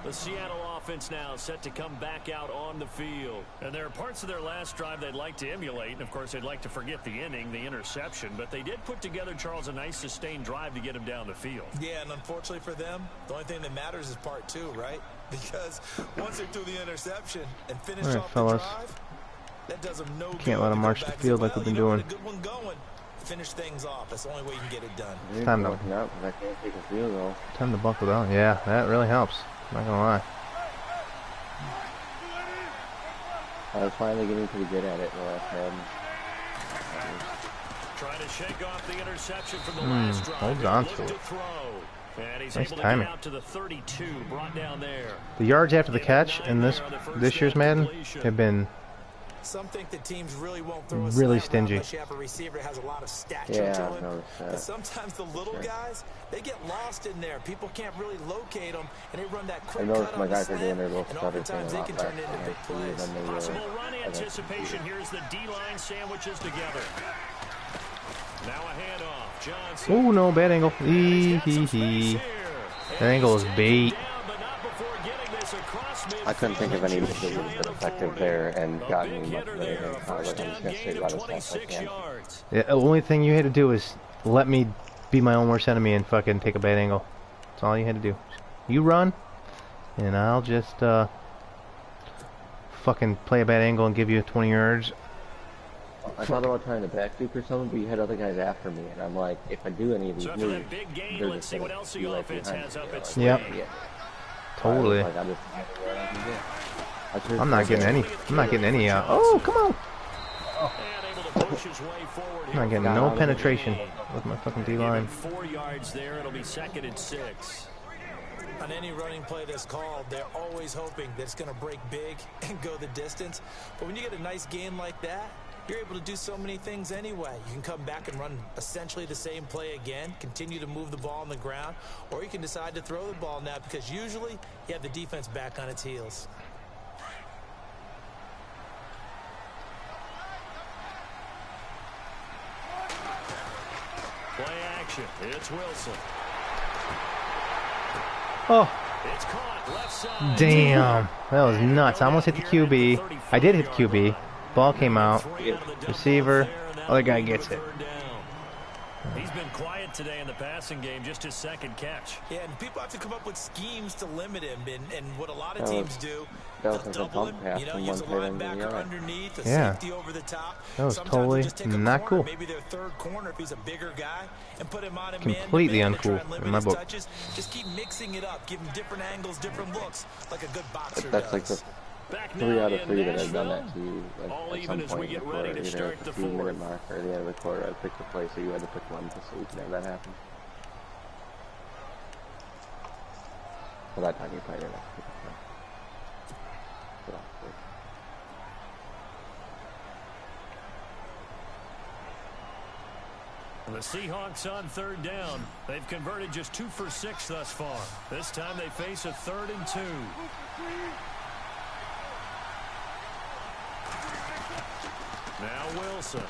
The Seattle offense now set to come back out on the field. And there are parts of their last drive they'd like to emulate. And, of course, they'd like to forget the inning, the interception. But they did put together, Charles, a nice sustained drive to get him down the field. Yeah, and unfortunately for them, the only thing that matters is part 2, right? Because once they threw the interception and finished off the drive, that does them no good. Can't let them march the field like we've been doing. Good one going. Finish things off. That's the only way you can get it done. It's time to buckle down. Yeah, that really helps. Not gonna lie. I was finally getting pretty good at it in the last game. Trying to shake off the interception from the last drive. Holds on to it. And he's nice able timing. to get out to the 32, brought down there. The yards after the catch in this year's Madden have been Some think that teams really won't throw a really slant stingy. unless you have a receiver that has a lot of stature Yeah, to I've him. noticed that. But sometimes the little guys, they get lost in there. People can't really locate them, and they run that quick I noticed cut my on the guys are doing slant, their little and stutter thing oftentimes a they lot can turn faster into big plays. than they Possible run anticipation. Here's the D-line sandwiches together. Now a handoff. Johnson. Oh no, bad angle. That angle is bait. I couldn't think of any that would have been effective there and gotten me much better than I was going to say about as fast as I can. Yeah, the only thing you had to do is let me be my own worst enemy and fucking take a bad angle. That's all you had to do. You run, and I'll just fucking play a bad angle and give you 20 yards. I thought about trying to backloop or something, but you had other guys after me, and I'm like, if I do any of these So for moves, that big game, they're let's just see going what else to the be right offense behind has me. up its Yep. sleeve. Yeah. Totally. Like, I just, I'm not getting any. I'm not getting any. Oh, come on! And able to push his way forward I'm not here. getting no penetration with my fucking Give him D-line. 4 yards there. It'll be 2nd and 6. On any running play that's called, they're always hoping that it's going to break big and go the distance. But when you get a nice game like that, you're able to do so many things anyway. You can come back and run essentially the same play again, continue to move the ball on the ground, or you can decide to throw the ball now because usually you have the defense back on its heels. Play action. It's Wilson. Oh, It's caught left side. damn! That was nuts. I almost hit the QB. I did hit the QB. Ball came out. Receiver. Other guy gets it. He's been quiet today in the passing game, just his 2nd catch. Yeah, and people have to come up with schemes to limit him, and what a lot of teams do, that they'll was like a double bump him, pass you know, from use a one tight end to the linebacker other. underneath, a Yeah. safety over the top. That was Sometimes totally they'll just take a not corner, cool. maybe their 3rd corner if he's a bigger guy, and put him on a Completely man-to-man to try uncool and limit in my his book. touches. Just keep mixing it up, give him different angles, different looks, like a good boxer That's does. like the Back 3 now out of in 3 that I've done Nashville. that to you. Like, All at even some as point we in the get quarter, ready to either start at the the 2-minute 4th. mark or the end of the quarter, I picked the play, so you had to pick one, so you can have that happen. Well, that time you probably didn't have to pick the play. The Seahawks on 3rd down. They've converted just 2 for 6 thus far. This time they face a 3rd and 2. Now Wilson.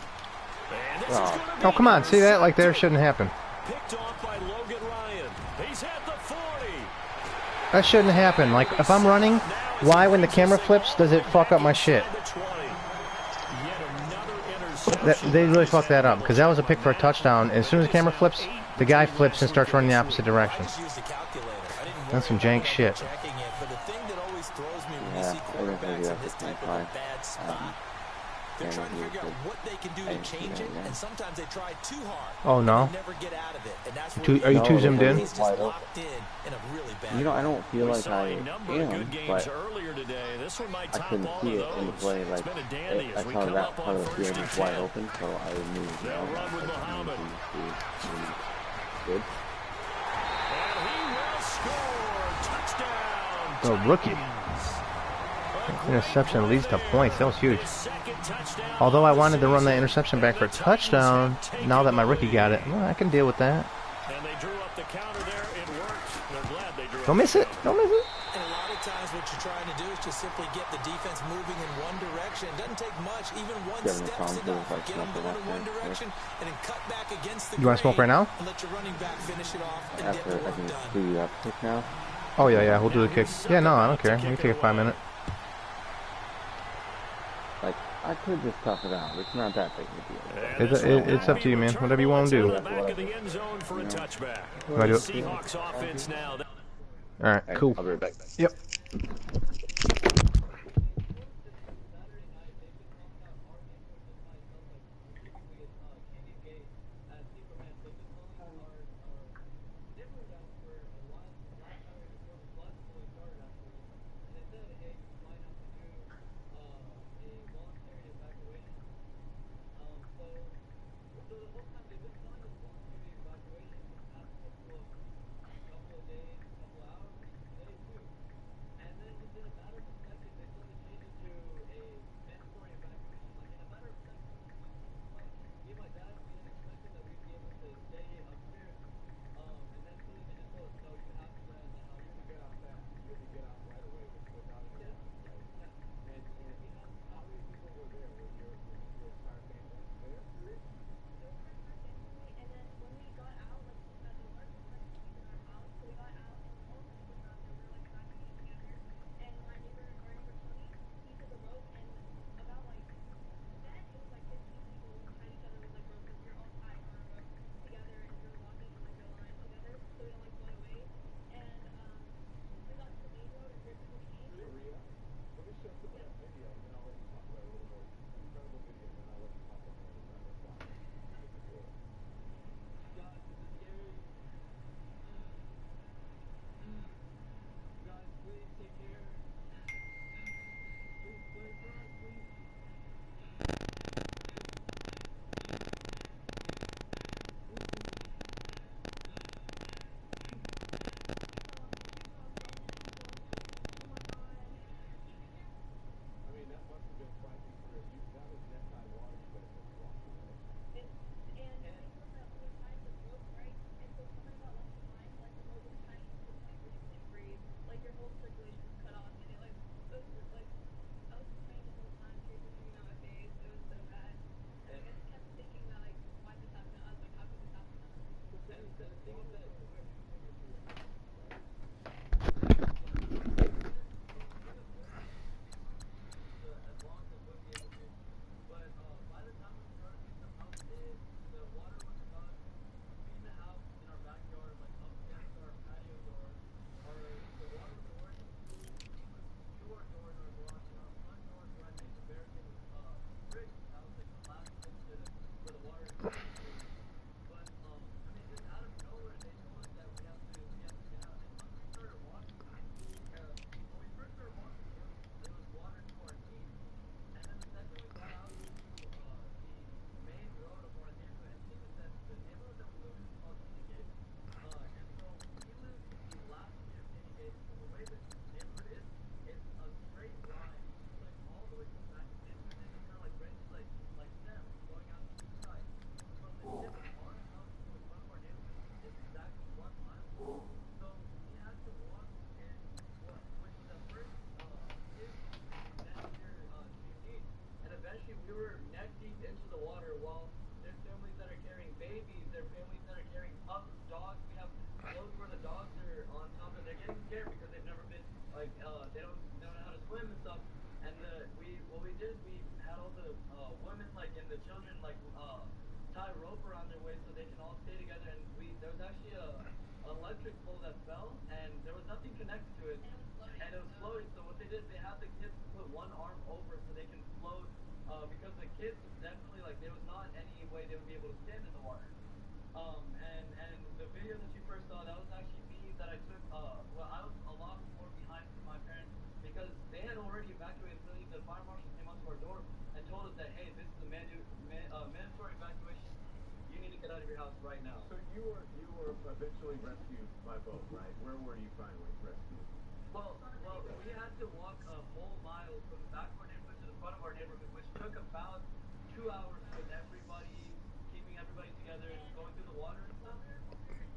And this is gonna be Oh, come on. See that? Like there shouldn't happen. picked off by Logan Ryan. He's at the 40. That shouldn't happen. Like if I'm running, why when the camera flips does it fuck up my shit? They really fucked that up because that was a pick for a touchdown. As soon as the camera flips, the guy flips and starts running the opposite direction. That's some jank shit. Yeah, I don't think you have to think fine. They're trying to figure out what they can do to change it, and sometimes they try too hard. Oh no. They never get out of it, and that's Are you too zoomed in? He's just locked in a really bad. You know, I don't feel like I am, but earlier today. This one might I top couldn't all see of it in the those. play. Like, It's been a dandy I as we saw come that up part on of the 1st field and was wide 10. open, so I knew, you They'll know, run with Muhammad. Good. And he will score. Touchdown. The rookie. Interception leads to points. That was huge. Although I wanted to run that interception back for a touchdown, now that my rookie got it, well, I can deal with that. And they drew up the counter there. It worked. They're glad they drew up. Don't miss it. Don't miss it. And a lot of times what you're trying to do is just simply get the defense moving in one direction. It doesn't take much. Even one step's enough. Get them going in one direction and then cut back against the You want to smoke right now? and let your running back finish it off and get After the I work can done. do you have to pick now? Oh, yeah, we'll do the kick. Yeah, no, I don't care. We can take a 5 minute. Like, I could just tough it out. It's not that big a deal. It's up to you, man. Whatever you want to do. Back of the end zone for a touchback. You wanna do it? Seahawks offense now. All right, cool. I'll be right back. Yep.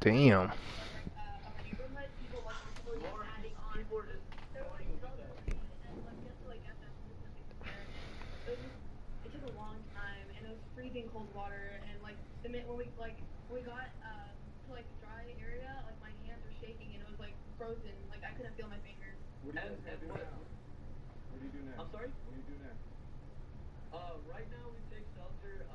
Damn. Freezing cold water, and like the minute when we got to like the dry area, like my hands were shaking and it was like frozen, like I couldn't feel my fingers. What do you do next? I'm sorry? What do you do next? Right now we take shelter.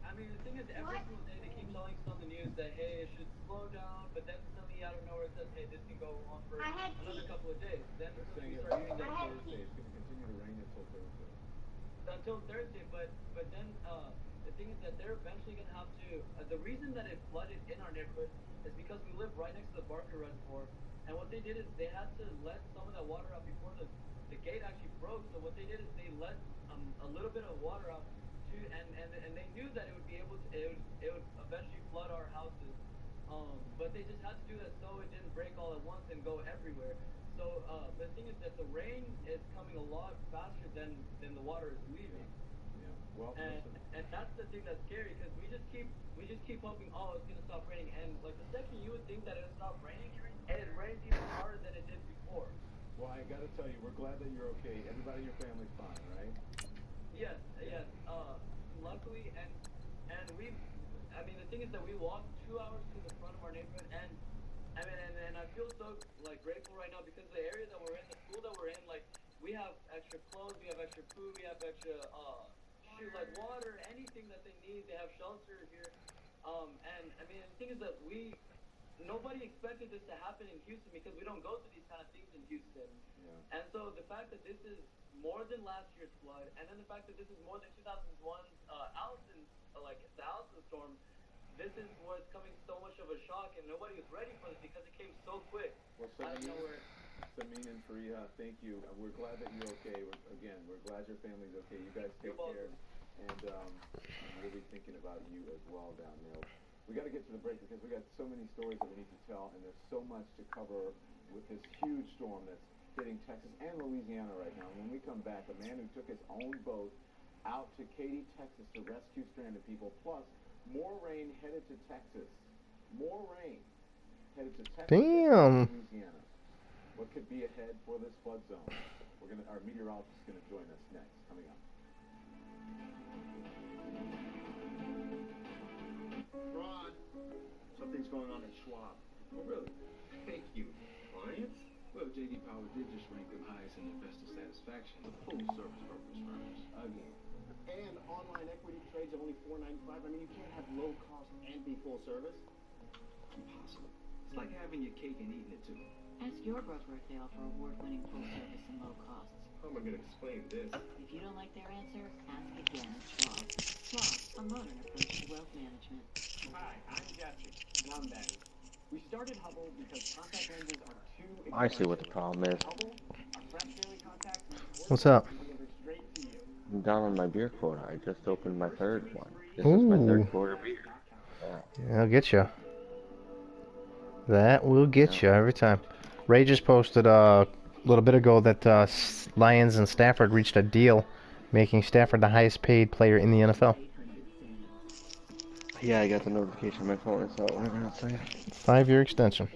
I mean, the thing is, every single day they keep telling us on the news that, hey, it should slow down, but then suddenly out of nowhere it says, hey, this can go on for another couple of days. Then we start using that Thursday. It's going to continue to rain until Thursday. Until Thursday, but then the thing is that they're eventually going to have to, the reason that it flooded in our neighborhood is because we live right next to the Barker Reservoir, and what they did is they had to let some of that water out before the gate actually broke. So what they did is they let a little bit of water out to, and they knew that it would be able to, it would eventually flood our houses, but they just had to do that so it didn't break all at once and go everywhere. So the thing is that the rain is coming a lot faster than the water is leaving. Yeah. Well, and that's the thing that's scary, because we just keep hoping, oh, it's gonna stop raining, and like the second you would think that it would stop raining, it rains even harder than it did before. Well, I gotta tell you, we're glad that you're okay. Everybody in your family's fine, right? Yes. Luckily, and I mean, the thing is that we walked 2 hours to the front of our neighborhood, and I mean, and I feel so like grateful right now, because the area that we're in, the school that we're in, like we have extra clothes, we have extra food, we have extra like water, anything that they need. They have shelter here, and I mean, the thing is that nobody expected this to happen in Houston, because we don't go through these kind of things in Houston. Yeah. And so the fact that this is more than last year's flood, and then the fact that this is more than 2001's Allison, like the Allison storm, this is what's coming so much of a shock, and nobody was ready for this because it came so quick. Well, Samin and Faria, thank you. We're glad that you're okay. We're glad your family's okay. You guys take care, and we'll be thinking about you as well down there. We got to get to the break, because we got so many stories that we need to tell, and there's so much to cover with this huge storm that's hitting Texas and Louisiana right now. And when we come back, a man who took his own boat out to Katy, Texas to rescue stranded people, plus more rain headed to Texas. More rain headed to Texas and Louisiana. What could be ahead for this flood zone? Our meteorologist is going to join us next, coming up. Ron, something's going on at Schwab. Oh, really? Thank you. Clients? Well, J.D. Power did just rank them highest in investor satisfaction with full-service brokerage firms. Again. And online equity trades only $4.95. I mean, you can't have low cost and be full service. Impossible. It's like having your cake and eating it too. Ask your broker if they offer award-winning full service and low costs. How am I going to explain this? If you don't like their answer, ask again at Schwab. Schwab, a modern approach to wealth management. Hi, I'm Jesse. And I'm Betty. We started Hubble because contact lenses are too expensive. I see what the problem is. Hubble, our fresh daily contacts, What's up? delivered straight to you. I'm down on my beer quota. I just opened my third one. This is my third quarter beer. Yeah, I'll get you. That will get you every time. Ray just posted a little bit ago that Lions and Stafford reached a deal, making Stafford the highest paid player in the NFL. Yeah, I got the notification on my phone. I saw it right outside. 5-year extension.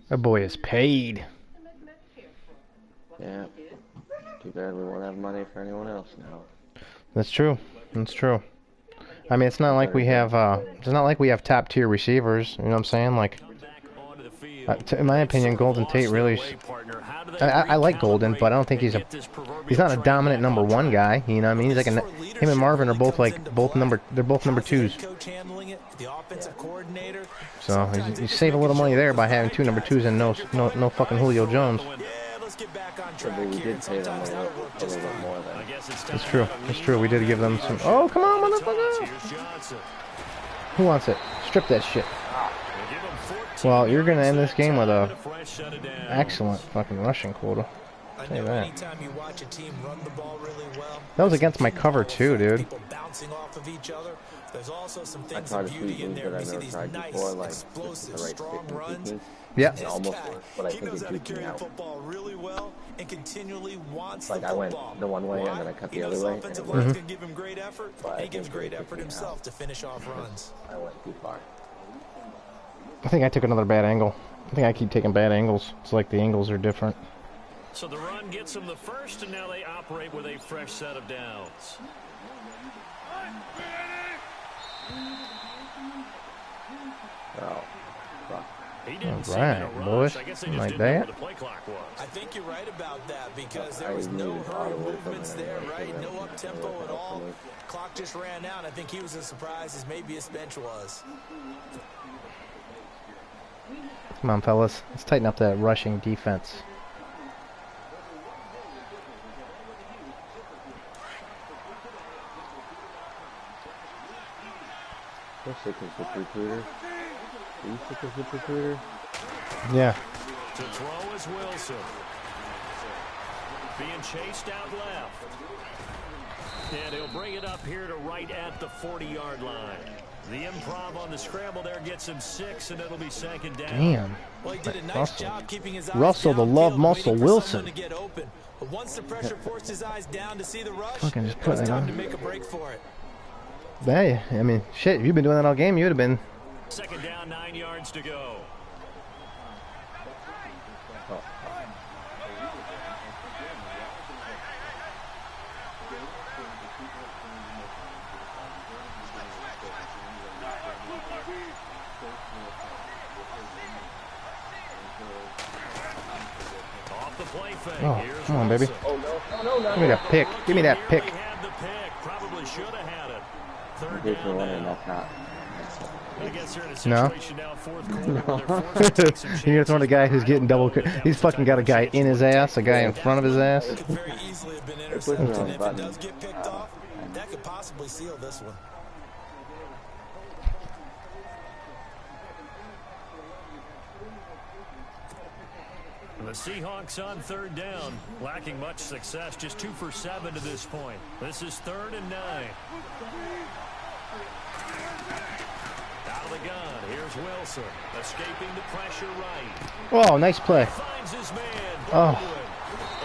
That boy is paid. Yeah. Too bad we won't have money for anyone else now. That's true. That's true. I mean, it's not like we have top tier receivers. You know what I'm saying? Like, in my opinion, Golden Tate really. I like Golden, but I don't think he's not a dominant number one guy. You know what I mean? He's like him and Marvin are both they're both number twos. So you save a little money there by having 2 number twos and no fucking Julio Jones. So we did pay them a little bit more then. It's true. It's true. We did give them some. Oh, come on, motherfucker! Who wants it? Strip that shit. Well, you're gonna end this game with a excellent fucking rushing quota. I'll tell you that. That was against my cover too, dude. I tried a sweet move that I've never tried before, like the right stick and kicking. Yeah. It almost worked, but I think it duped me out. Like I went the one way and then I cut the other way, and it worked. But I think it gives great effort himself to finish off runs. I went too far. I think I took another bad angle. I think I keep taking bad angles. It's like the angles are different. So the run gets them the first, and now they operate with a fresh set of downs. Oh, fuck. He didn't All right, boys. I guess they just Like didn't know where that. the play clock was. I think you're right about that because there was no hurry movements there, right? No up-tempo at all. Clock just ran out. I think he was as surprised as maybe his bench was. Come on, fellas. Let's tighten up that rushing defense. They're sick as ZipRecruiter. Are you sick as ZipRecruiter? Yeah. To throw is Wilson. Being chased out left. And he'll bring it up here to right at the 40-yard line. The improv on the scramble there gets him 6, and it'll be second down. Damn. Well, he did a nice job keeping his eyes Russell, the love downfield, muscle, waiting for Wilson. someone to get open. But once the pressure forced his eyes down to see the rush, Fucking just it put was it time on. to make a break for it. Hey, I mean, shit, if you've been doing that all game, you would have been. Second down, 9 yards to go. Off the play fake. Oh, Here's come on, baby. Wilson. Oh, no. Give me that pick. Give me that pick. He had the pick. Probably should have had it. Third Good for down one, and now. that's not. I guess they're in a No. situation now, fourth quarter, where they're forced to take some You're gonna throw the chances. guy who's getting double. He's fucking got a guy in his ass, a guy in front of his ass. Could very easily have been They put it intercepted, on and if it button. does get picked off, that could possibly seal this one. And the Seahawks on third down, lacking much success, just 2 for 7 to this point. This is 3rd and 9. Out of the gun, here's Wilson, escaping the pressure right. Oh, nice play. Finds his man. Oh,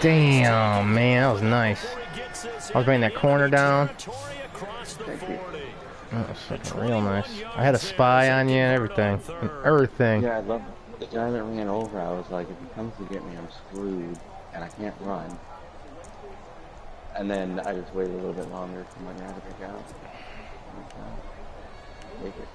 damn, man, that was nice. I was bringing that corner down. Across the 40. That was fucking real nice. I had a spy on you and everything. And everything. Yeah, I love the guy that ran over. I was like, if he comes to get me, I'm screwed, and I can't run. And then I just waited a little bit longer for my guy to pick out. Take it.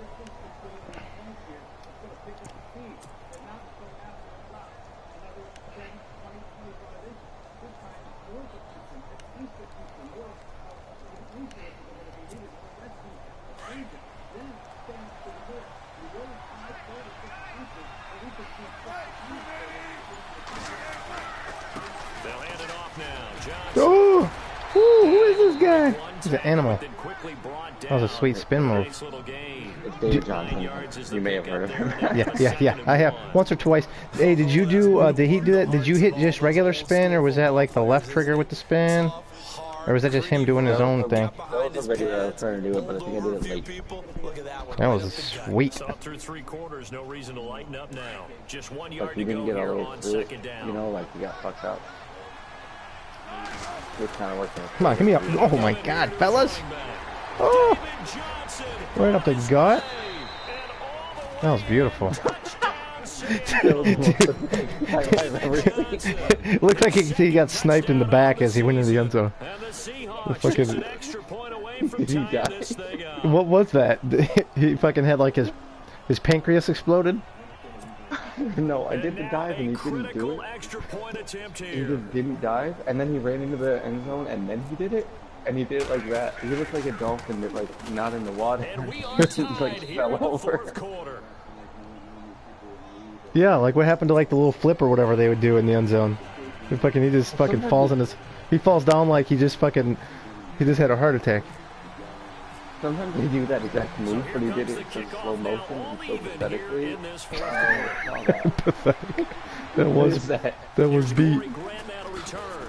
They'll hand it off now. Johnson. Oh, ooh, who is this guy? He's an animal. Then quickly brought That was a down. sweet spin move. Nice little gain. It's Dave 9 Johnson. yards is the You may have pick heard up of there. him. Yeah. I have once or twice. Hey, did you do? Did he do that? Did you hit just regular spin, or was that like the left trigger with the spin, or was that just him doing his own thing? That was the video I was trying to do it, but I think I did it late. That was sweet. Up through 3 quarters, no reason to lighten up now. Just 1 yard Like, to you didn't go get all here the way on through it. second down. You know, like, you got fucked up. It's kind of working. Come on, give me up. Oh my God, fellas! Oh, right up the gut. That was beautiful. Looked like he got sniped in the back as he went into the end zone. And the The Seahawks fucking- just an extra point away from He tying died. this thing up. What was that? He fucking had like his pancreas exploded. No, I did the Now dive a and he didn't do critical it. extra point attempt He here. just didn't dive, and then he ran into the end zone, and then he did it. And he did it like that. He looked like a dolphin that, like, not in the water. And we are Just, tied like, here fell in the over. 4th quarter. Yeah, like what happened to like the little flip or whatever they would do in the end zone. He just fucking falls in his. He falls down like he just had a heart attack. Sometimes they do that exact move, but he did Comes it the in kickoff slow now, motion all and so even here pathetically. in this 4th quarter. Pathetic. That What was is that? that was beat. Corey Grant now to return.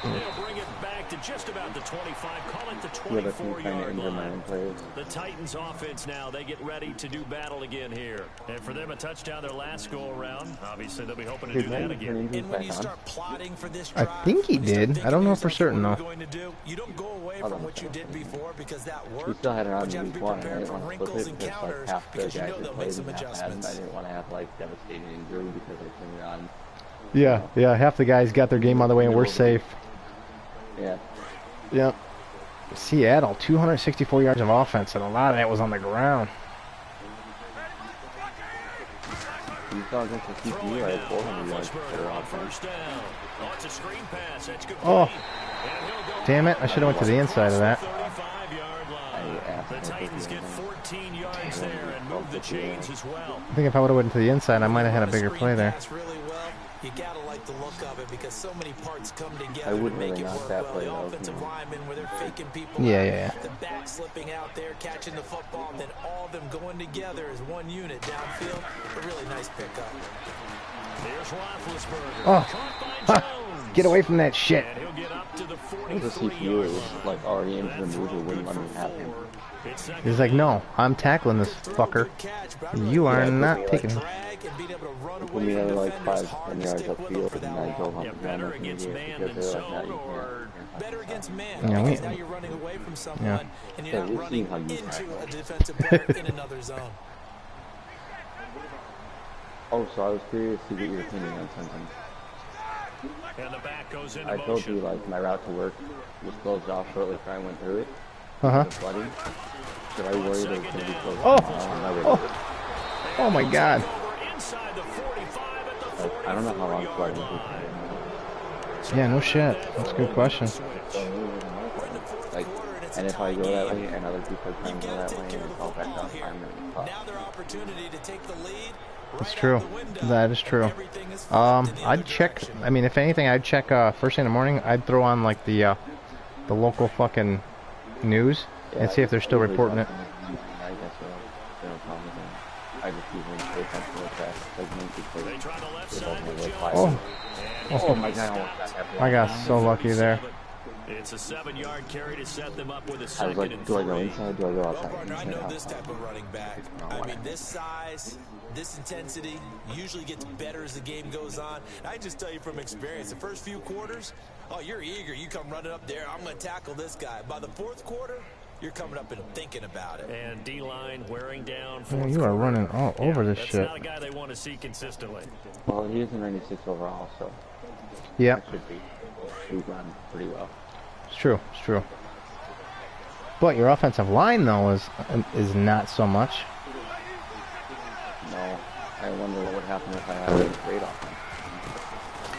They'll bring it back to just about the 25, call it the The other team trying to 24-yard injure my line. own players. The Titans offense now, they get ready to do battle again here. And for them, a touchdown their last go-around. Obviously, they'll be hoping to do that again. And when you start plotting for this I drive, think he did. I don't know for certain, though. You don't go away from what you did before because that We worked. still had it on But you have to week be one, and I prepared didn't for want to flip wrinkles it and because like counters half the because you guys know who they'll make played some and half hadn't. adjustments. I didn't want to have like devastating injury because I turned it on. Yeah, half the guys got their game on the way and we're safe. Yeah. Yep. Seattle, 264 yards of offense, and a lot of that was on the ground. You saw against the CPU, I had 400 yards for their offense. Oh, damn it! I should have went to the inside of that. The Titans get 14 yards there and move the chains as well. I think if I would have went to the inside, I might have had a bigger play there. Really well. You gotta like the look of it because so many parts come together I wouldn't to make really it knock work that well. play The though, offensive linemen where they're faking people. Yeah. The back slipping out there, catching the football, and then all of them going together as one unit downfield. A really nice pickup. Here's Roethlisberger. Oh, get away from that shit. And he'll get up to the The CPU was like already into the move, it wouldn't let me have him. He's like, no, I'm tackling this fucker. You are not taking him. When we had like 5-10 yards upfield, and I go up and down with me because they're like, Better against man, Yeah, because now you're running away from someone, and you're not running into a defensive player in another zone. Oh, so I was curious to get your opinion on something. And the back goes into I told motion. you like my route to work was closed off shortly after I went through it. Uh-huh. The flooding. Should I worry that it's going to be closed Oh. off? Oh my God. Like, I don't know how long flooding will Yeah, no shit. That's a good question. Like, and if I go that way and other people are trying to go that way and it's all back up, I'm going to be Now their opportunity to take the lead. That's true. That is true. I'd check. I mean, if anything, I'd check first thing in the morning. I'd throw on like the local fucking news and see if they're still reporting it. I guess so. No problem with that. I just usually pay attention to that segment because oh my God! I got so lucky there. It's a 7-yard carry to set them up with a I was second like, and do I go 3. inside? Do I go outside? Partner, I know this type of running back. I mean, this size, this intensity usually gets better as the game goes on. I just tell you from experience, the first few quarters, oh, you're eager. You come running up there, I'm going to tackle this guy. By the fourth quarter, you're coming up and thinking about it. And D-line wearing down. Man, you are running all over this shit. That's not a guy they want to see consistently. Well, he is in 96 overall, so Yeah, that should be. We run pretty well. it's true. It's true. But your offensive line though is not so much. No, I wonder what would happen if I had a great offense.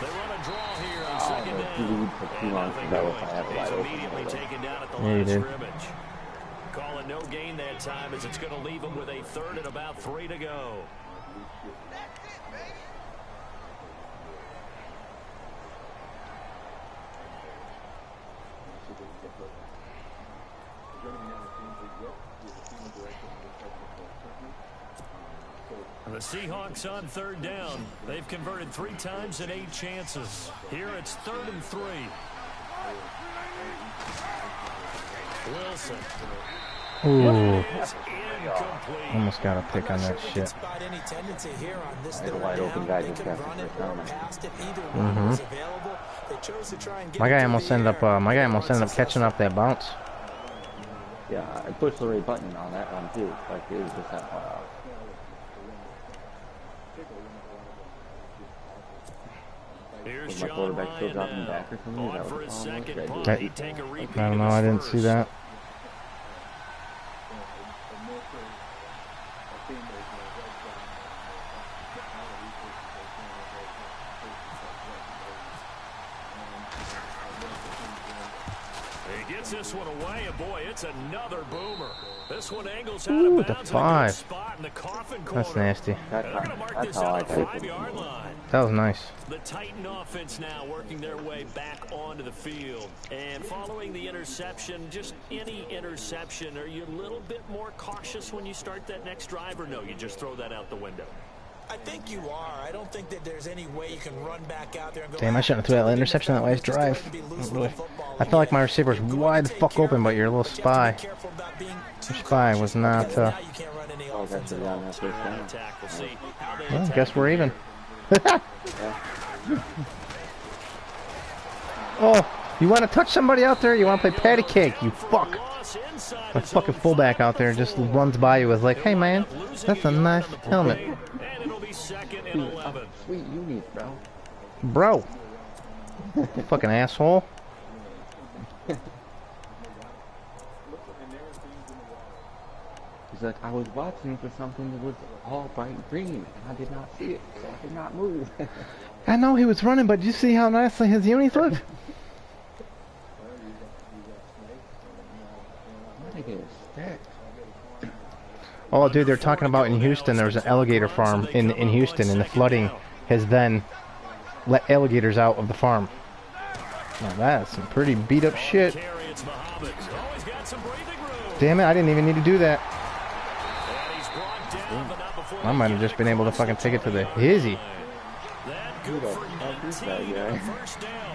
They run a draw here on second The down. lead took too long to go if I had a wide open. Immediately taken down at the Yeah, line you of did. scrimmage. Calling no gain that time as it's going to leave them with a third and about 3 to go. The Seahawks on third down. They've converted 3 times in 8 chances. Here it's 3rd and 3. Wilson. Ooh, Is incomplete. almost got a pick on that shit. Spot any tendency here on this I had a third wide open down. guy They just can after run the it first or down. pass it. Either one was available. They chose to try and get My it guy to almost the ended up. air. My guy almost ended up catching up that bounce. Yeah, I pushed the right button on that one too. Like it was just that far out. Here's Was my John quarterback still Ryan dropping now. back or something? Is On that for what his the problem was? second Yeah, punt. I- He'd take a repeat I don't know. of I his didn't see first. that. He gets this one away, and boy, it's another boomer. This one angles out Ooh, of the bounds in a good 5. spot in the coffin corner. That's nasty. They're going to mark this That's how I out the take it. 5-yard line. That was nice. The Titan offense now working their way back onto the field. And following the interception, just any interception, are you a little bit more cautious when you start that next drive, or no, you just throw that out the window? I think you are. I don't think that there's any way you can run back out there and go. Damn, I shouldn't have threw that interception that last drive. I felt like my receiver was wide the fuck open, but your little spy. Your spy was not. Well, I guess we're even. Oh, you want to touch somebody out there? You want to play patty cake? You fuck. A fucking fullback out there just runs by you with like, hey man, that's a nice helmet. Sweet unit, bro. Bro. Fucking asshole. He's like, I was watching for something that was all bright green, and I did not see it, so I did not move. I know he was running, but did you see how nicely his unis looked? Oh, dude, they're talking about in Houston, there's an alligator farm in Houston, and the flooding has then let alligators out of the farm. Now that's some pretty beat up shit. Damn it, I didn't even need to do that. I might have just been able to fucking take it to the hizzy.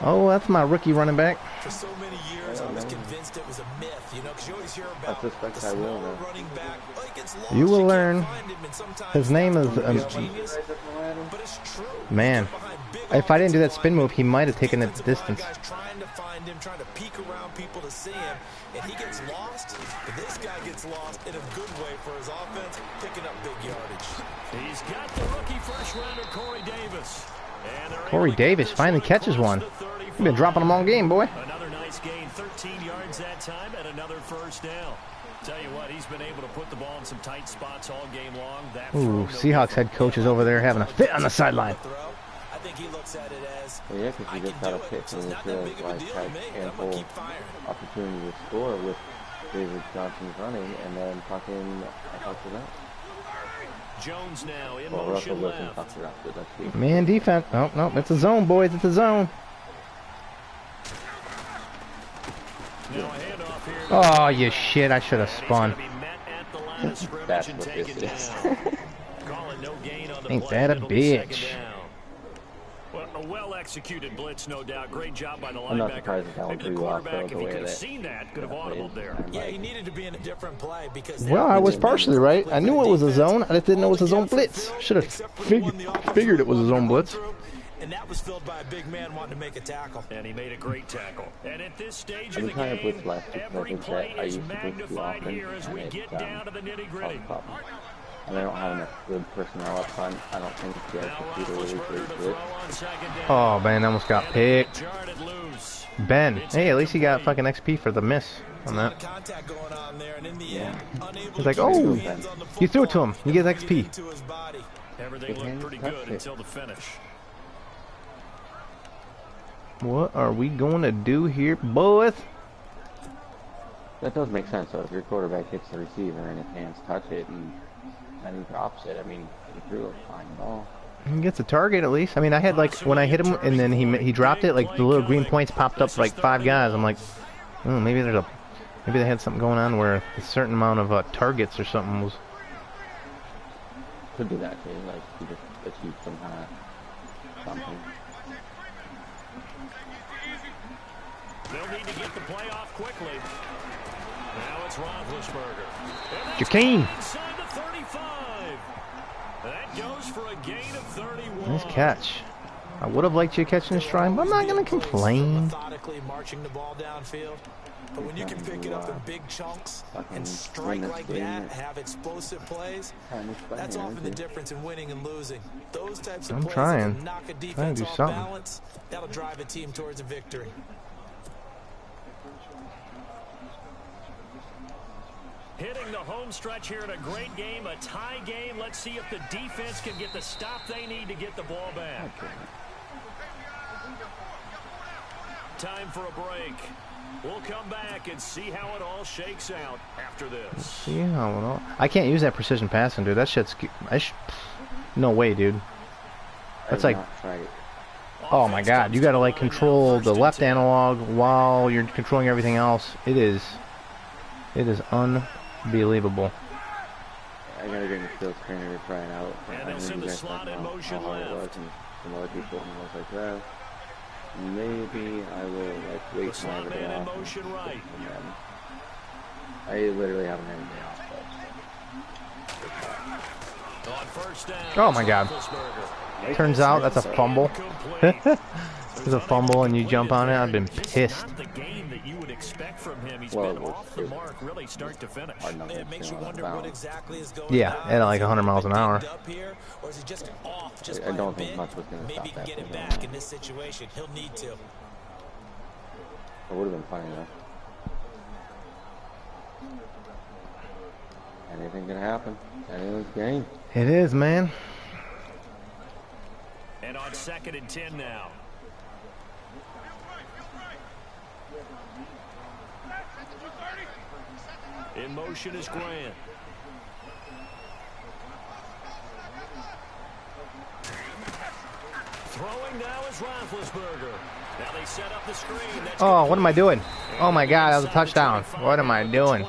Oh, that's my rookie running back. For so many years, I was convinced it was a myth, you know, because you always hear about the smaller running back. You will learn. His name is man. If I didn't do that spin move, he might have taken it the distance. Trying to find him, trying to peek around people to see him, and he gets lost. This guy gets lost in a good way for his offense, picking up big yardage. He's got the rookie first rounder Corey Davis. Corey Davis finally catches one. You've been dropping them all game, boy. Another nice gain, 13 yards that time, and another first down. Tell you what, he's been able to put the ball in some tight spots all game long. That ooh, Seahawks head coach is over there having a fit on the sideline. I think he looks at it as, well, yeah, because he just got a pick and he feels like had ample opportunity to score with David Johnson's running, and then fucking I fucked it up. Jones now in well, motion left. Man defense. Oh, no, it's a zone, boys. It's a zone. Oh, you shit. I should have spun. That's what this is. Ain't that a bitch? A well-executed blitz, no doubt. Great job by the I'm not linebacker. surprised that Maybe the quarterback, if he could have seen that, could have audibled there. Yeah, he needed to be in a different play because. Well, I was partially right. I knew it was a zone. I just didn't know it was a zone blitz. Should have figured it was a zone blitz. And that was filled by a big man wanting to make a tackle. And he made a great tackle. And at this stage of the game, every play is magnified here as we get down to the nitty-gritty. And they don't have enough good personnel up front. I don't think the guys can do a really great blitz. Oh, man, almost got picked. Ben. Hey, at least he got fucking XP for the miss on that. He's like, oh, you threw it to him. You get XP. Everything looked pretty good until the finish. What are we going to do here, boys? That does make sense, though. If your quarterback hits the receiver and his hands touch it and he drops it, I mean, he threw a fine ball. He gets a target at least. I mean, I had like, when I hit him and then he dropped it, like the little green points popped up like 5 guys. I'm like, oh, maybe they had something going on where a certain amount of targets or something was. Could do that too, like you just achieve some kind of something. They'll need to get the play off quickly. Now it's Roethlisberger. Jakeem. That goes for a gain of 31. Nice catch. I would have liked you catching a stride, but I'm not going to complain. Methodically marching the ball downfield. But when you can pick it up in big chunks and strike like that, have explosive plays, that's often the difference in winning and losing. Those types of plays that knock a defense off balance, that'll drive a team towards a victory. Hitting the home stretch here in a great game, a tie game. Let's see if the defense can get the stop they need to get the ball back. Time for a break. We'll come back and see how it all shakes out after this. See how it all... I can't use that precision passing, dude. That shit's... No way, dude. That's like... Oh my god, you gotta like control the left analog while you're controlling everything else. It is unbelievable. I gotta get in the field trainer to try it out. And I they'll know send you the guys slot talked in about motion how hard it was, left. and some other people, and I was like, well, maybe I will like The wait till I slot have a day man in off. motion right. And then I literally haven't had a day off. On first down, Oh my God. Roethlisberger. Turns out that's a fumble. Incomplete. There's a fumble and you jump on it. I've been pissed. Not the game that you would expect from him. He's Well, been off the mark, really start to finish. It makes you wonder what exactly is going Yeah, on. at like 100 miles an hour. Up here, or is he just off just I by don't a think bit? much was going to Maybe stop he can that. get it from back going in this situation. He'll need to. on. It would have been funny though. Anything can happen. Anyone's game. It is, man. And on 2nd and 10 now. In motion is Grant. Throwing now is Roethlisberger. Now they set up the screen. That's Oh, what am I doing? Oh my God, that was a touchdown. What am I doing?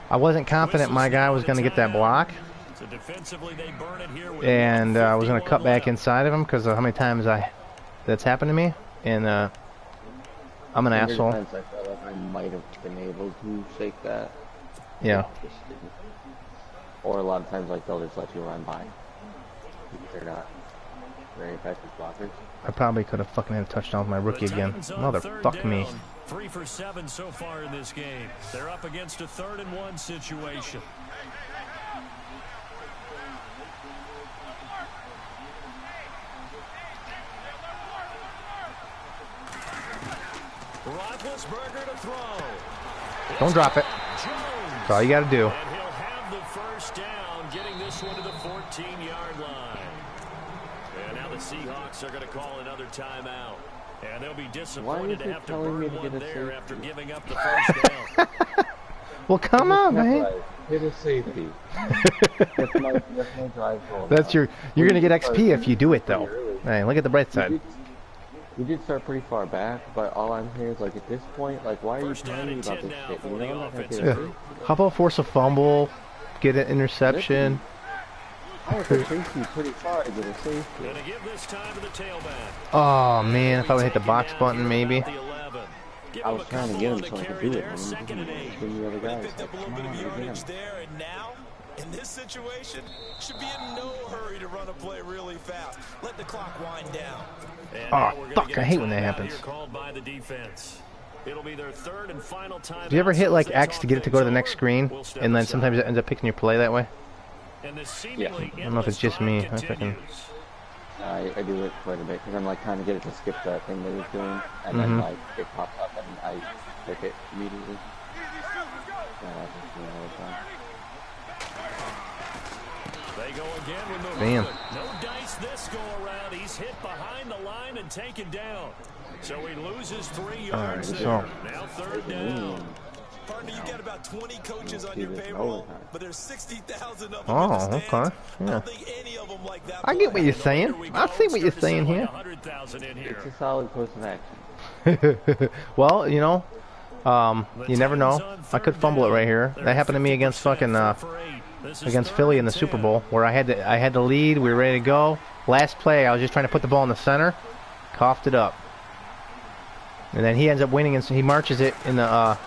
I wasn't confident my guy was going to get that block. So defensively, they burn it here with And I was going to 51 cut back left. inside of him because of how many times that's happened to me. And I'm an There's asshole. times I felt like I might have been able to shake that. Yeah. Just didn't. Or a lot of times like they'll just let you run by. They're not very effective blockers. I probably could have fucking had a touchdown with my rookie The again. Titans on Motherfuck third me. down. 3 for 7 so far in this game. They're up against a 3rd and 1 situation. Roethlisberger to throw. Don't drop it. Jones. That's all you got to do. And he'll have the first down, getting this one to the 14-yard line. And now the Seahawks are going to call another timeout. And they'll be disappointed to it have to telling me burn to one get a there safety? after giving up the first down. Well, come on, man. Hit a safety. that's my drive goal. That's now. you're going to get Start XP if you do it, though. pretty early. Hey, look at the bright side. We did start pretty far back, but all I'm hearing is like at this point, like why are you First down telling me and about 10 this now shit? for You the know I'm not gonna offensive get a group. safety. How about force a fumble, get an interception? I was a safety pretty far to get a safety. Going to give this time to the tailback. Oh, man, if I would hit the box button, maybe. I was trying to get him so I could do it. Second and 8. The other guys Picked up a little bit of yardage there, and now, in this situation, should be in no hurry to run a play really fast. Let the clock wind down. Oh, fuck, I hate when that happens. Called by the defense. It'll be their 3rd and final time. Do you ever hit like X to get it to go to the next screen, and then sometimes it ends up picking your play that way? Yeah. I don't know if it's just me. I fucking... I do it quite a bit because I'm like trying to get it to skip that thing that it's doing, and then like it pops up and I click it immediately. That happens to me all the time. They go again with no Damn. good. No dice this go around. He's hit behind the line and taken down. So he loses 3 yards there. so- Now 3rd down. Partner, you got about 20 coaches on See your this payroll, overtime. but there's 60,000 of them Oh, in the stands. okay. I Yeah. don't think any of them like that. I get what you're saying. I see what you're saying here. 100,000 in here. It's a solid course of action. Well, you know, you never know. I could fumble it right here. That happened to me against fucking against Philly in the Super Bowl, where I had the lead. We were ready to go. Last play, I was just trying to put the ball in the center, coughed it up, and then he ends up winning, and so he marches it in the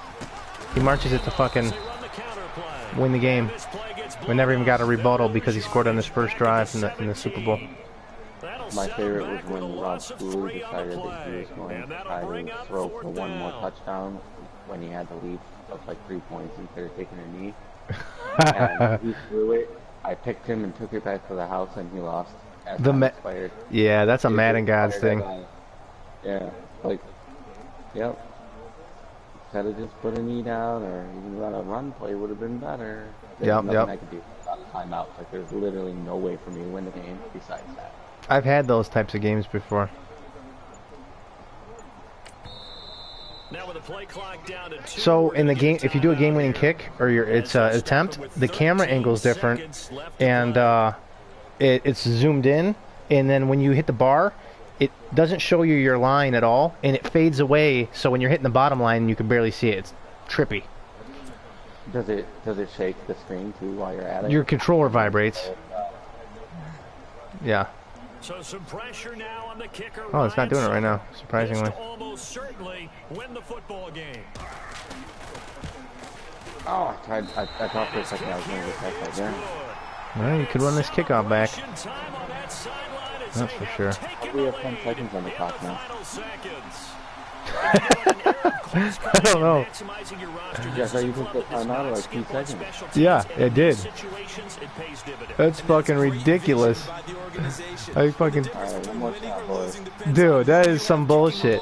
he marches it to fucking win the game. We never even got a rebuttal because he scored on his first drive in the Super Bowl. My favorite was when Robpsupermac decided that he was going to try to throw for one more touchdown when he had the lead of like 3 points instead of taking a knee. And he threw it. I picked him and took it back to the house, and he lost. As time expired. Yeah, that's a He Madden Gods expired thing. Yeah, like, yep. Instead of just put a knee down or even run a run play would have been better. There's Yep, nothing yep. I could do without timeouts. Like, there's literally no way for me to win the game besides that. I've had those types of games before. Now with the play clock down to 2, So in the game, if you do a game-winning kick or it's attempt, the camera angle is different, and it's zoomed in. And then when you hit the bar, it doesn't show you your line at all, and it fades away. So when you're hitting the bottom line, you can barely see it. It's trippy. Does it shake the screen too while you're at it? Your controller vibrates. Yeah. So some pressure now on the kicker. Oh, it's not doing it right now, surprisingly. Almost certainly win the football game. Oh, I thought for a second I was going to get that right there. Well, you could run this kickoff back. That's for sure. We have 10 seconds on the clock now. I don't know. Yeah, so you took the time out of like 2 seconds. Yeah, it did. That's fucking ridiculous. I fucking... Alright, one more shot, boys. Dude, that is some bullshit.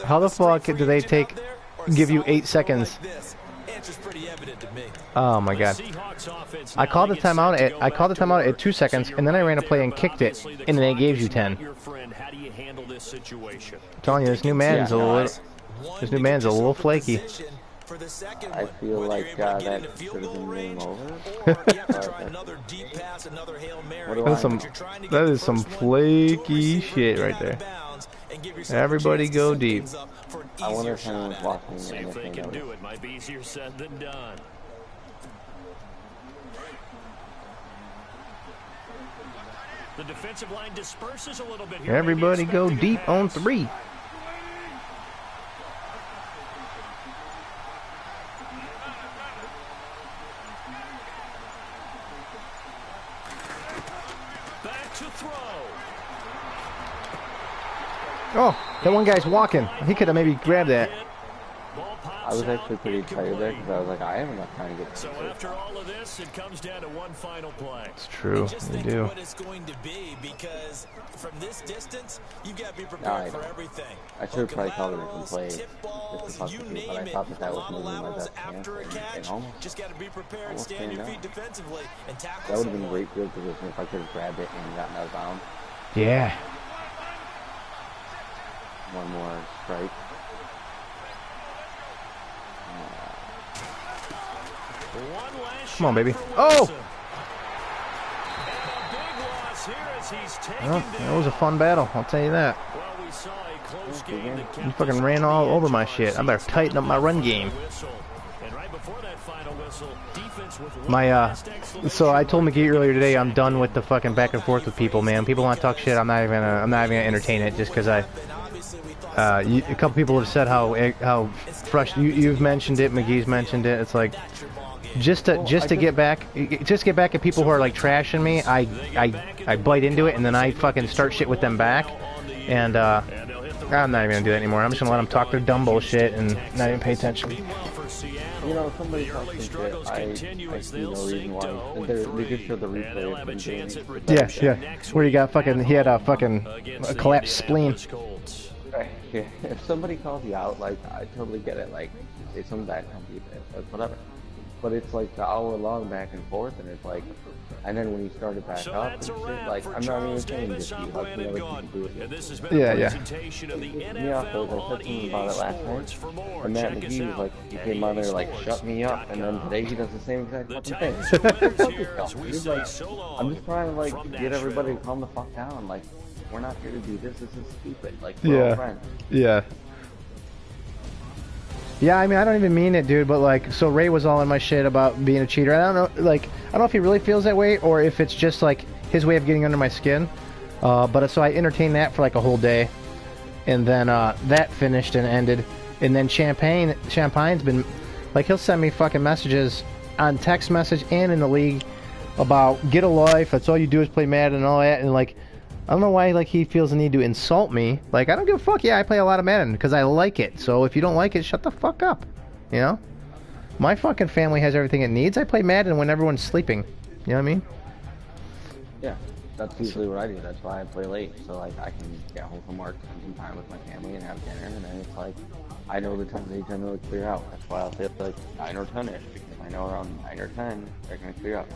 How the fuck do they give you 8 seconds? Oh my god. I called the timeout at 2 seconds, and then I ran a play and kicked it, and then it gave you 10. I'm telling you, this new man's a little flaky. I feel like that should have been game over. That is some flaky shit right there. Everybody go deep. I wonder if anyone's watching anything else. It might be easier said than done. The defensive line disperses a little bit here. Everybody go deep on 3. Back to throw. Oh, that one guy's walking. He could have maybe grabbed that. I was actually pretty tired there because I was like, I have enough time to get So after all of this, it comes down to one final play. It's true. You do. What it's going to be, because from this distance, you got to be prepared for everything. I should have probably called it a play just to fuck with you, but I thought that was maybe my best chance. And almost, just got to be prepared, stand your feet defensively, and tackle. That would have been great field position if I could have grabbed it and gotten out of bounds. Yeah. One more strike. Come on, baby. Oh! Well, that was a fun battle, I'll tell you that. You fucking ran all over my shit. I better tighten up my run game. So I told McGee earlier today I'm done with the fucking back and forth with people, man. People want to talk shit, I'm not even gonna entertain it just because a couple people have said how fresh you've mentioned it, McGee's mentioned it. It's like just to get back at people who are like trashing me. I bite into it and then I fucking start shit with them back, and I'm not even gonna do that anymore. I'm just gonna let them talk their dumb bullshit and not even pay attention. You know, somebody talking shit, I see no reason why. They just showed the replay. Yeah. Where he had a collapsed spleen. Yeah, if somebody calls you out, like, I totally get it, like, it's some bad company, like, whatever. But it's like the hour-long back and forth, and it's like, and then when you start it back up and shit, like, I'm not even saying this to you, like, you know, do it. Yeah. Me off those, I said something about it last night, and Matt McGee was like, he came on there, like, shut me up, and then today he does the same exact fucking thing. Fuck yourself, dude. Like, I'm just trying to, like, get everybody to calm the fuck down, like, we're not here to do this. This is stupid. Like, we're all friends. Yeah. Yeah, I mean, I don't even mean it, dude, but, like, so Ray was all in my shit about being a cheater. I don't know if he really feels that way or if it's just, like, his way of getting under my skin. But so I entertained that for, like, a whole day. And then that finished and ended. And then Champagne's been, like, he'll send me fucking messages on text message and in the league about get a life, that's all you do is play Madden and all that, and, like, I don't know why, like, he feels the need to insult me. Like, I don't give a fuck. Yeah, I play a lot of Madden because I like it. So if you don't like it, shut the fuck up. You know? My fucking family has everything it needs. I play Madden when everyone's sleeping. You know what I mean? Yeah, that's usually what I do. That's why I play late. So, like, I can get home from work, spend some time with my family, and have dinner. And then it's like, I know the times they generally clear out. That's why I'll say like 9 or 10-ish. Because I know around 9 or 10, they're going to clear out.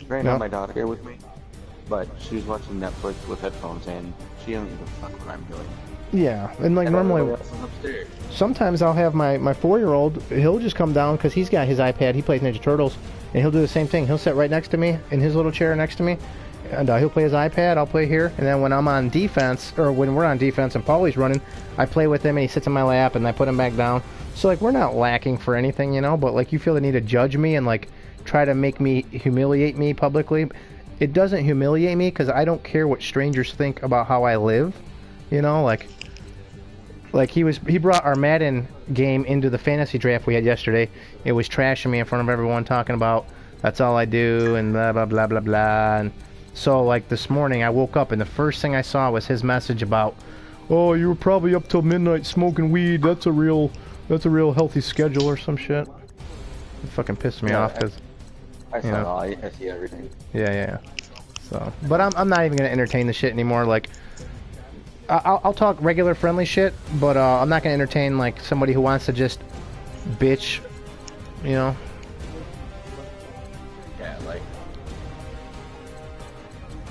Granted, my daughter here with me. But she's watching Netflix with headphones, and she doesn't give a fuck what I'm doing. Yeah, and like normally, sometimes I'll have my 4-year-old, he'll just come down because he's got his iPad, he plays Ninja Turtles, and he'll do the same thing. He'll sit right next to me, in his little chair next to me, and he'll play his iPad, I'll play here, and then when I'm on defense, or when we're on defense and Paulie's running, I play with him, and he sits in my lap, and I put him back down. So like we're not lacking for anything, you know, but like you feel the need to judge me and like try to make me humiliate me publicly. It doesn't humiliate me because I don't care what strangers think about how I live, you know, like he brought our Madden game into the fantasy draft we had yesterday. It was trashing me in front of everyone, talking about that's all I do and blah blah blah blah blah. And so like this morning I woke up and the first thing I saw was his message about, oh, you were probably up till midnight smoking weed. That's a real healthy schedule or some shit. It fucking pissed me off because I saw I see everything. Yeah. So, but I'm not even gonna entertain the shit anymore. Like, I'll talk regular friendly shit, but I'm not gonna entertain like somebody who wants to just bitch, you know. Yeah, like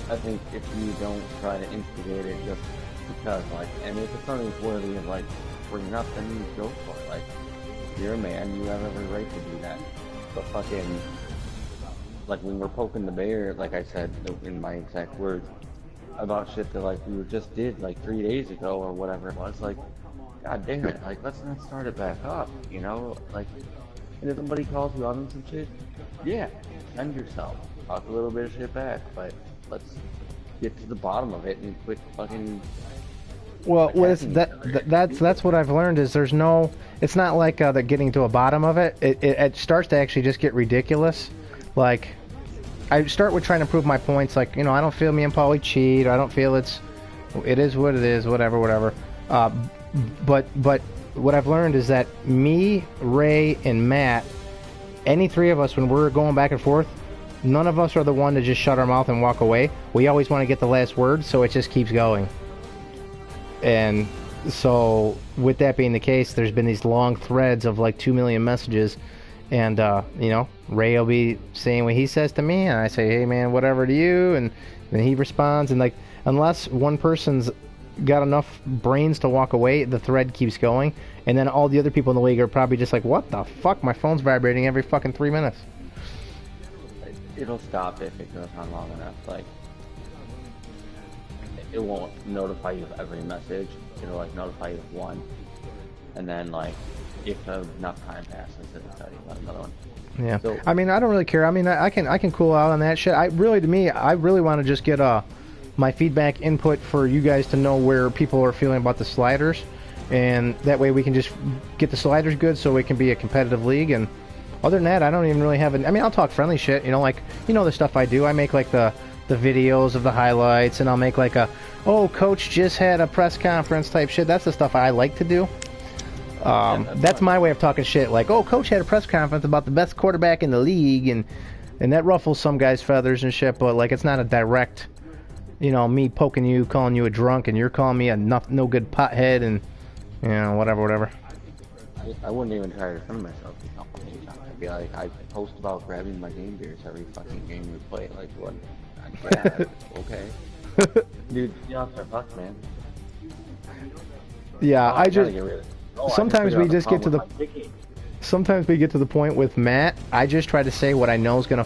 I think if you don't try to instigate it just because, like, and if it's something worthy of like bringing up, then you go for it. Like, you're a man, you have every right to do that. But fucking, like when we're poking the bear, like I said in my exact words, about shit that like we just did like 3 days ago or whatever it was, like, god damn it, like let's not start it back up, you know? Like, and if somebody calls you on some shit, yeah, defend yourself, talk a little bit of shit back, but let's get to the bottom of it and quit fucking. Well, that's what I've learned is there's no, it's not like that getting to a bottom of it. It starts to actually just get ridiculous. Like, I start with trying to prove my points, like, you know, I don't feel me and Paulie cheat, I don't feel it is what it is, whatever. But what I've learned is that me, Ray, and Matt, any three of us, when we're going back and forth, none of us are the one to just shut our mouth and walk away. We always want to get the last word, so it just keeps going. And so, with that being the case, there's been these long threads of like 2 million messages, and you know, Ray will be saying what he says to me, and I say, hey man, whatever to you, and then he responds, and like, unless one person's got enough brains to walk away, the thread keeps going, and then all the other people in the league are probably just like, what the fuck, my phone's vibrating every fucking 3 minutes. It'll stop if it goes on long enough. Like, it won't notify you of every message, it'll like notify you of one, and then like, if enough time passes, it'll tell you about another one. Yeah, so, I mean, I don't really care. I mean, I can cool out on that shit. I really want to just get my feedback input for you guys to know where people are feeling about the sliders, and that way we can just get the sliders good so it can be a competitive league. And other than that, I don't even really have I mean, I'll talk friendly shit, you know, like, you know, the stuff I do. I make like the videos of the highlights, and I'll make like oh, coach just had a press conference type shit. That's the stuff I like to do. That's my way of talking shit. Like, oh, coach had a press conference about the best quarterback in the league, and that ruffles some guys' feathers and shit. But like, it's not a direct, you know, me poking you, calling you a drunk, and you're calling me a no good pothead, and you know, whatever. I wouldn't even try to defend myself. I'd be like, I post about grabbing my game beers every fucking game we play. Like, what? Yeah, okay. Dude, you know, fuck, man. Yeah, I just. Sometimes we just get to the. Sometimes we get to the point with Matt. I just try to say what I know is gonna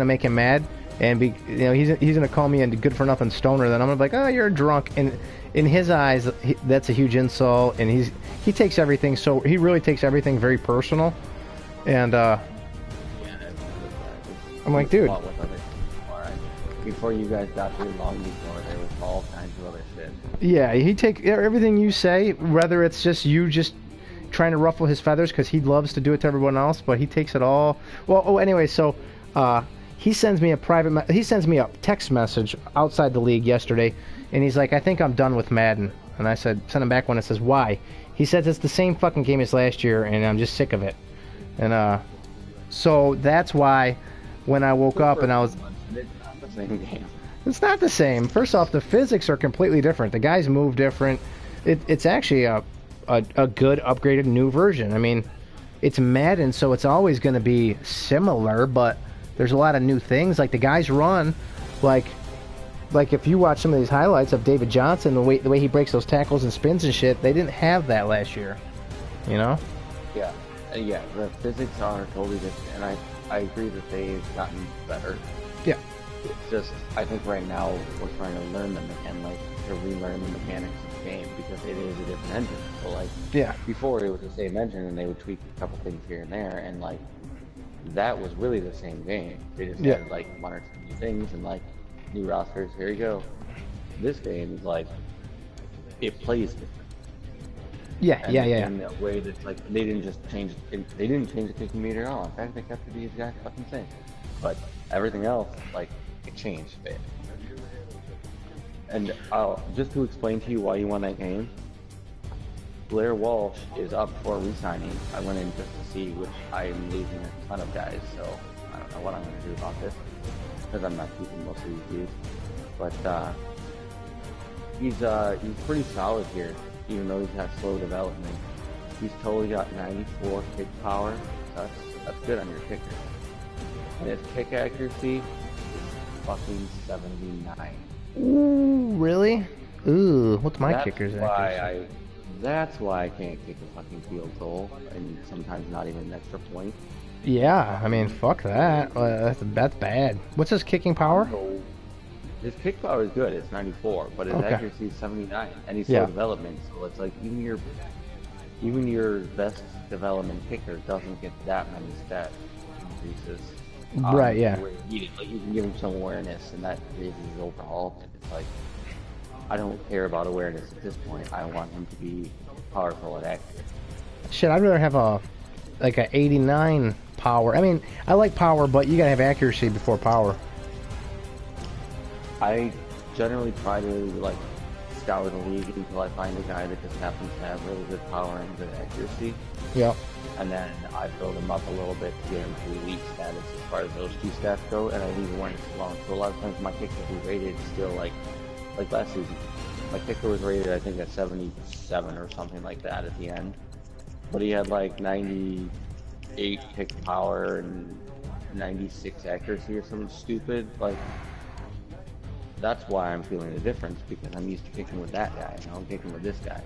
make him mad, and you know, he's gonna call me a good for nothing stoner. Then I'm gonna be like, oh, you're a drunk. And in his eyes, that's a huge insult, and he takes everything. So he really takes everything very personal, and I'm like, dude. Before you guys got here, long before, there was all kinds of other shit. Yeah, he take everything you say, whether it's just you just trying to ruffle his feathers because he loves to do it to everyone else, but he takes it all. Well, anyway, so he sends me a text message outside the league yesterday, and he's like, I think I'm done with Madden. And I said, send him back one that says, why? He says it's the same fucking game as last year, and I'm just sick of it. And so that's why when I woke up and I was. Game. It's not the same. First off, the physics are completely different. The guys move different. It's actually a good upgraded new version. I mean, it's Madden, so it's always going to be similar, but there's a lot of new things. Like the guys run, like if you watch some of these highlights of David Johnson, the way he breaks those tackles and spins and shit, they didn't have that last year. You know? Yeah, the physics are totally different, and I agree that they've gotten better. Yeah. just, I think right now we're trying to learn them and like to relearn the mechanics of the game because it is a different engine. So like, Yeah. before it was the same engine and they would tweak a couple things here and there, and like that was really the same game. They just had like one or two new things and like new rosters. Here you go. This game is like it plays different. Yeah. In a way that's like they didn't just change. They didn't change the kicking meter at all. In fact, they kept it the exact fucking same. But everything else, like, it changed a bit. And just to explain to you why you won that game, Blair Walsh is up for re-signing. I went in just to see, which I'm losing a ton of guys, so I don't know what I'm going to do about this, because I'm not keeping most of these dudes. But he's pretty solid here, even though he's got slow development. He's totally got 94 kick power. That's good on your kicker. And his kick accuracy is fucking 79. Ooh, really? Ooh, what's my kicker's accuracy? That's why I can't kick a fucking field goal, and sometimes not even an extra point. Yeah, I mean, fuck that. That's bad. What's his kicking power? So, his kick power is good. It's 94, but his accuracy is 79, and he's slow development. So it's like even your best development kicker doesn't get that many stat increases. Right. Yeah. Like you can give him some awareness, and that raises his overall. It's like I don't care about awareness at this point. I want him to be powerful and accurate. Shit, I'd rather have a 89 power. I mean, I like power, but you gotta have accuracy before power. I generally try to like scour the league until I find a guy that just happens to have really good power and good accuracy. Yeah. And then I build him up a little bit to get him to elite status as far as those two stats go, and I leave him when it's long. So a lot of times my kicker was rated still like last season. My kicker was rated I think at 77 or something like that at the end. But he had like 98 kick power and 96 accuracy or something stupid. Like, that's why I'm feeling the difference, because I'm used to kicking with that guy, and I'm kicking with this guy.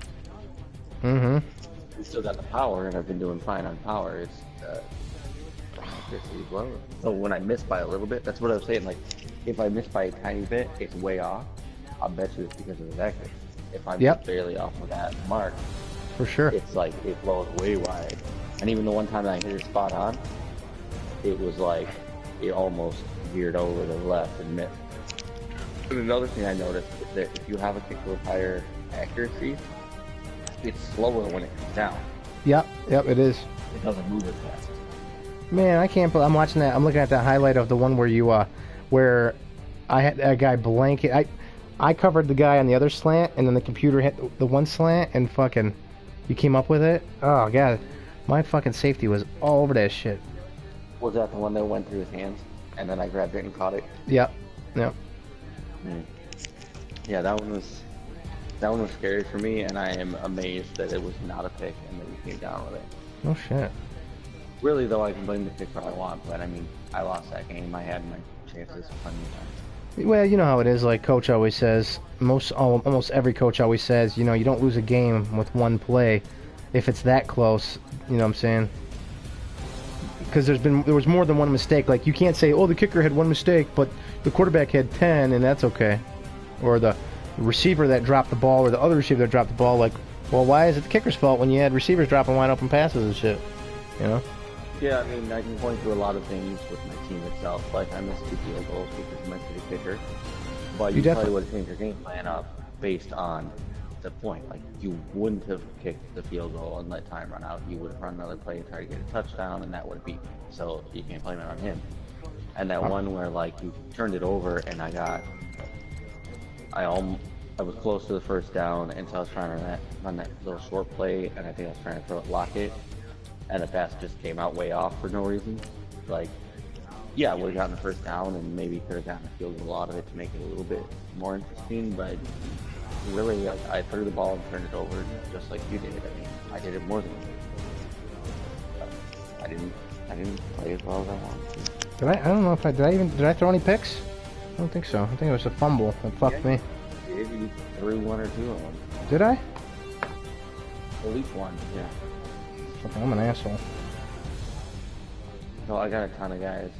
Mm-hmm. We still got the power, and I've been doing fine on power. It's accuracy is lower. So when I miss by a little bit, that's what I was saying. Like, if I miss by a tiny bit, it's way off. I'll bet you it's because of his accuracy. If I'm just barely off of that mark, for sure, it's like it blows way wide. And even the one time that I hit it spot on, it was like it almost veered over to the left and missed. And another thing I noticed is that if you have a kicker with higher accuracy, it's slower when it comes down. Yep, it is. It doesn't move as fast. Man, I can't believe I'm watching that. I'm looking at that highlight of the one where you, where I had that guy blanket. I covered the guy on the other slant, and then the computer hit the one slant, and fucking, you came up with it? Oh, God. My fucking safety was all over that shit. Was that the one that went through his hands, and then I grabbed it and caught it? Yep. Yeah, that one was scary for me, and I am amazed that it was not a pick and that we came down with it. Oh shit. Really though, I can blame the kicker I want, but I mean, I lost that game. I had my chances plenty of times. Well, you know how it is. Like coach always says, almost every coach always says, you know, you don't lose a game with one play if it's that close. You know what I'm saying? Because there was more than one mistake. Like you can't say, oh, the kicker had one mistake, but the quarterback had 10, and that's okay. Or the receiver that dropped the ball, or the other receiver that dropped the ball. Like, well, why is it the kicker's fault when you had receivers dropping wide open passes and shit? You know? Yeah, I mean, I can point to a lot of things with my team itself. Like, I missed 2 field goals because of my shitty kicker. But you probably would have changed your game plan up based on the point. Like, you wouldn't have kicked the field goal and let time run out. You would have run another play and tried to get a touchdown, and that would have beat me. So you can't blame it on him. And that one where, like, you turned it over and I was close to the first down, and so I was trying to run that little short play, and I think I was trying to lock it, and the pass just came out way off for no reason. Like, yeah, I would have gotten the first down, and maybe could have gotten a field goal out of it to make it a little bit more interesting, but really, like, I threw the ball and turned it over just like you did. I mean, I did it more than you did. But I didn't play as well as I wanted to. I don't know if did I throw any picks? I don't think so. I think it was a fumble that fucked me. You threw 1 or 2 of them. Did I? At least one, yeah. I'm an asshole. So I got a ton of guys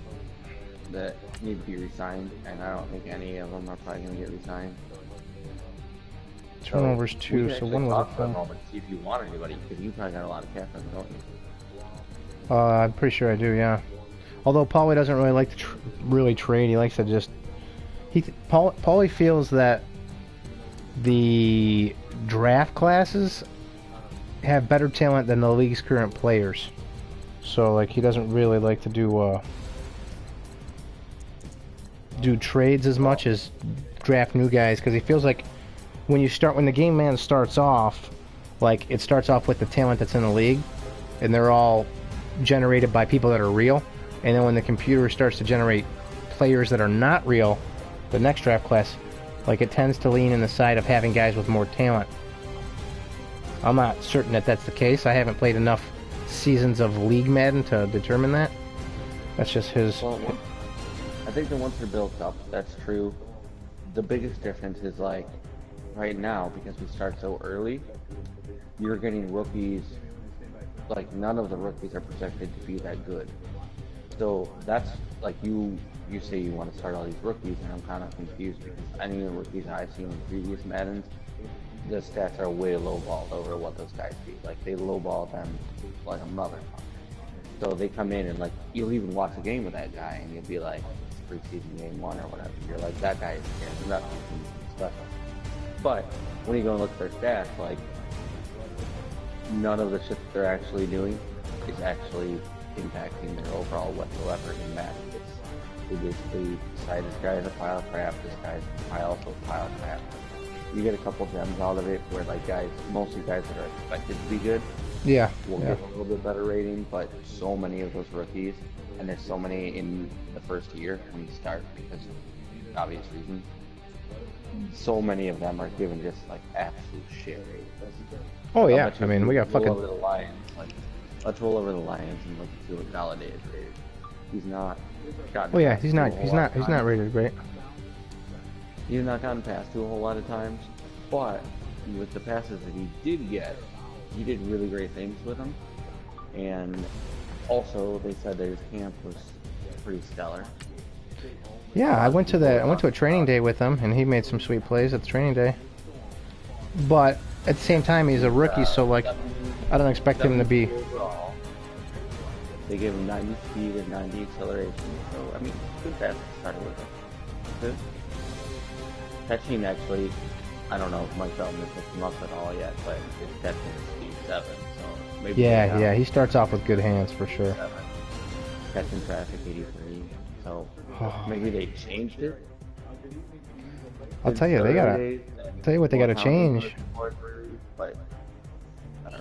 that need to be re-signed, and I don't think any of them are probably going to get re-signed. Turnovers two, so one was a foul. See if you want anybody, because you probably got a lot of captains, don't you? I'm pretty sure I do, yeah. Although Paulie doesn't really like to really trade, he likes to just... Paulie feels that the draft classes have better talent than the league's current players. So, like, he doesn't really like to do trades as much as draft new guys, because he feels like when the game man starts off, like, it starts off with the talent that's in the league, and they're all generated by people that are real, and then when the computer starts to generate players that are not real, the next draft class, like, it tends to lean in the side of having guys with more talent. I'm not certain that that's the case. I haven't played enough seasons of League Madden to determine that. That's just his... Well, I think that once they're built up, that's true. The biggest difference is, like, right now, because we start so early, you're getting rookies, like, none of the rookies are projected to be that good. So that's, like, you say you want to start all these rookies, and I'm kind of confused, because any of the rookies I've seen in previous Maddens, the stats are way lowballed over what those guys do. Like, they lowball them like a motherfucker. So they come in and, like, you'll even watch a game with that guy, and you'll be like, it's preseason game 1 or whatever. You're like, that guy is nothing special. But when you go and look at their stats, like, none of the shit that they're actually doing is actually impacting their overall whatsoever in Madden. They basically decide this guy is a pile of crap, this guy's also a pile of crap. You get a couple gems out of it where, like, guys, mostly guys that are expected to be good, yeah, will get a little bit better rating, but so many of those rookies, and there's so many in the first year when you start because of obvious reasons, so many of them are given just, like, absolute shit ratings. Oh yeah, I mean, we got fucking... Over the Lions, like, let's roll over the Lions and look at what Galladay is rated. He's not... Oh yeah, he's not rated great. He's not gotten past to a whole lot of times, but with the passes that he did get, he did really great things with them. And also, they said that his camp was pretty stellar. Yeah, I went to a training day with him, and he made some sweet plays at the training day. But at the same time, he's a rookie, so, like, I don't expect him to be... They gave him 90 speed and 90 acceleration, so, I mean, good passes started with him. Good. Catching, actually, I don't know if Mike Feldman has picked him up at all yet, but it's catching speed 7, so maybe... Yeah, he starts off with good hands, for sure. 7. Catching traffic, 83, so maybe they changed it? I'll tell you, tell you what they gotta change.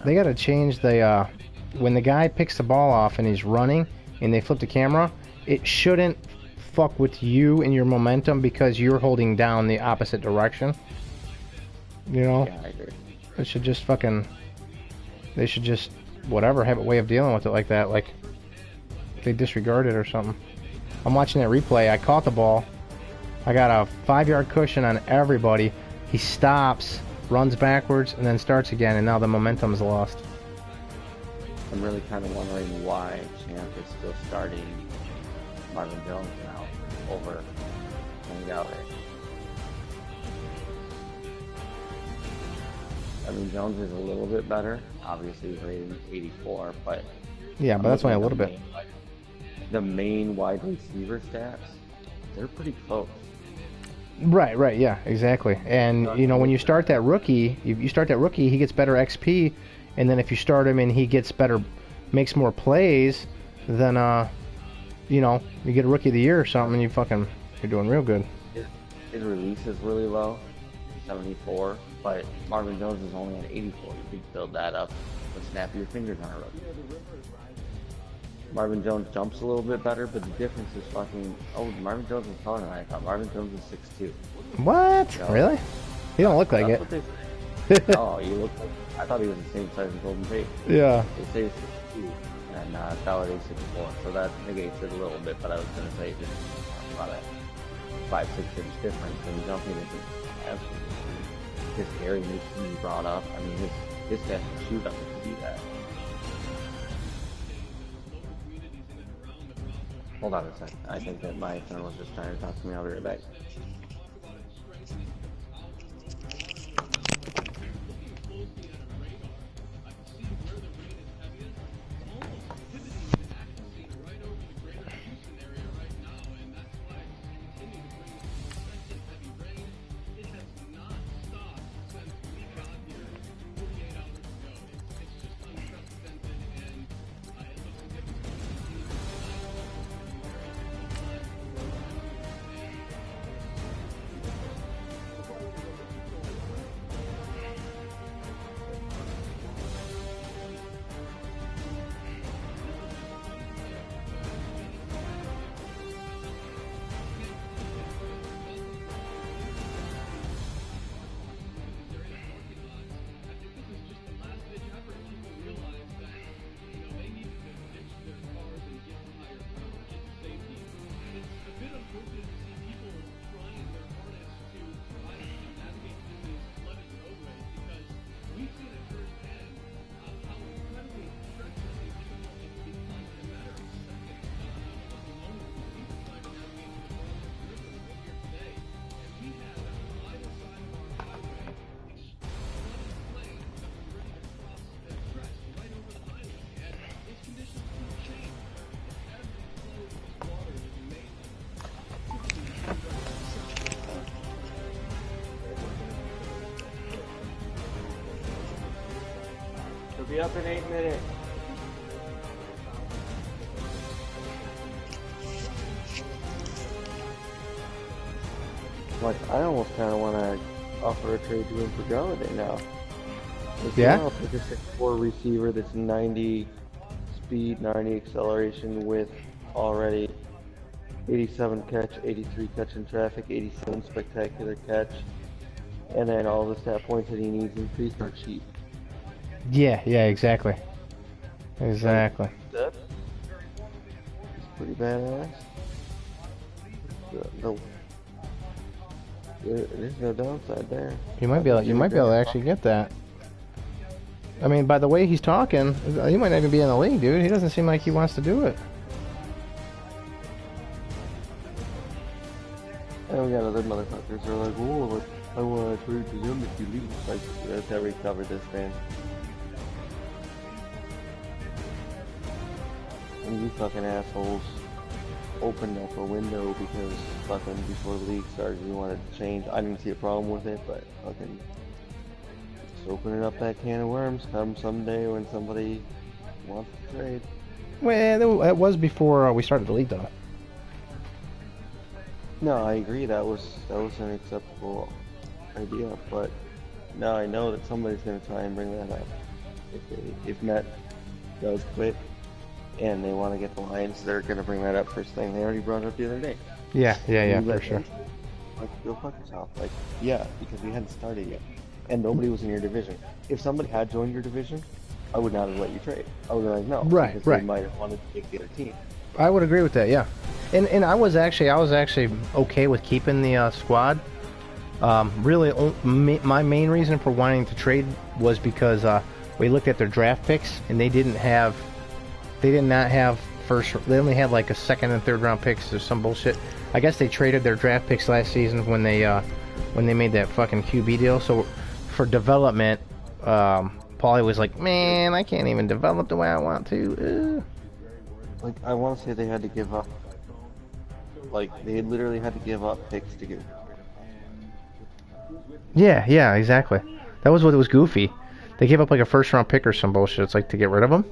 They gotta change the, when the guy picks the ball off and he's running, and they flip the camera, it shouldn't fuck with you and your momentum because you're holding down the opposite direction. You know? Yeah, I agree. It should just fucking... They should just, whatever, have a way of dealing with it like that. Like, they disregard it or something. I'm watching that replay. I caught the ball. I got a 5-yard cushion on everybody. He stops, runs backwards, and then starts again, and now the momentum's lost. I'm really kind of wondering why Champ is still starting Marvin Jones now over Kenny Galladay. I mean, Jones is a little bit better. Obviously, he's rated 84, but... Yeah, but that's only a little bit. The main wide receiver stats, they're pretty close. Right, yeah, exactly. And, you know, when you start that rookie, he gets better XP, and then if you start him and he gets better, makes more plays, then, you know, you get a rookie of the year or something, and you're doing real good. His release is really low, 74, but Marvin Jones is only at 84. You could build that up with snap your fingers on a rookie. Marvin Jones jumps a little bit better, but the difference is fucking... Oh, Marvin Jones is taller than I thought. Marvin Jones is 6'2". What? So, really? He don't look like it. Oh, you look like... I thought he was the same size as Golden Tate. Yeah. They say 6'2", and Galladay 6'4", so that negates it a little bit, but I was going to say just about a 5-6 inch difference, and jumping is absolutely... His carry needs to be brought up. I mean, his stats can shoot up to do that. Hold on a sec. I think that my son was just trying to talk to me. I'll be right back. He'll be up in 8 minutes. Like, I almost kind of want to offer a trade to him for Galladay now. Yeah? I'll take a 6'4" receiver that's 90 speed, 90 acceleration with already 87 catch, 83 catch in traffic, 87 spectacular catch, and then all the stat points that he needs increased are cheap. Yeah, exactly. Exactly. That's pretty badass. There's no downside there. You might be able to actually get that. I mean, by the way he's talking, he might not even be in the league, dude. He doesn't seem like he wants to do it. And we got other motherfuckers who are like, oh, like, I want to trade to him if you leave. Like, that's how we covered this, man. And you fucking assholes opened up a window because fucking before the league started you wanted to change. I didn't see a problem with it, but fucking just opening up that can of worms come someday when somebody wants to trade. Well, it was before we started the league, though. No, I agree. That was an acceptable idea, but now I know that somebody's going to try and bring that up. If Met does quit and they want to get the Lions, they're going to bring that up first thing. They already brought it up the other day. Yeah, for sure. Like, go fuck yourself. Like, yeah, because we hadn't started yet, and nobody was in your division. If somebody had joined your division, I would not have let you trade. I would have been like, no, right. They might have wanted to take the other team. I would agree with that, yeah. And I was actually okay with keeping the squad. Really, my main reason for wanting to trade was because we looked at their draft picks and they did not have first. They only had like a second and third round picks or some bullshit. I guess they traded their draft picks last season when they made that fucking QB deal. So for development, Paulie was like, man, I can't even develop the way I want to. Like, I want to say they had to give up. Like, they literally had to give up picks to get. Yeah, exactly. That was what was goofy. They gave up like a first round pick or some bullshit. It's like to get rid of them.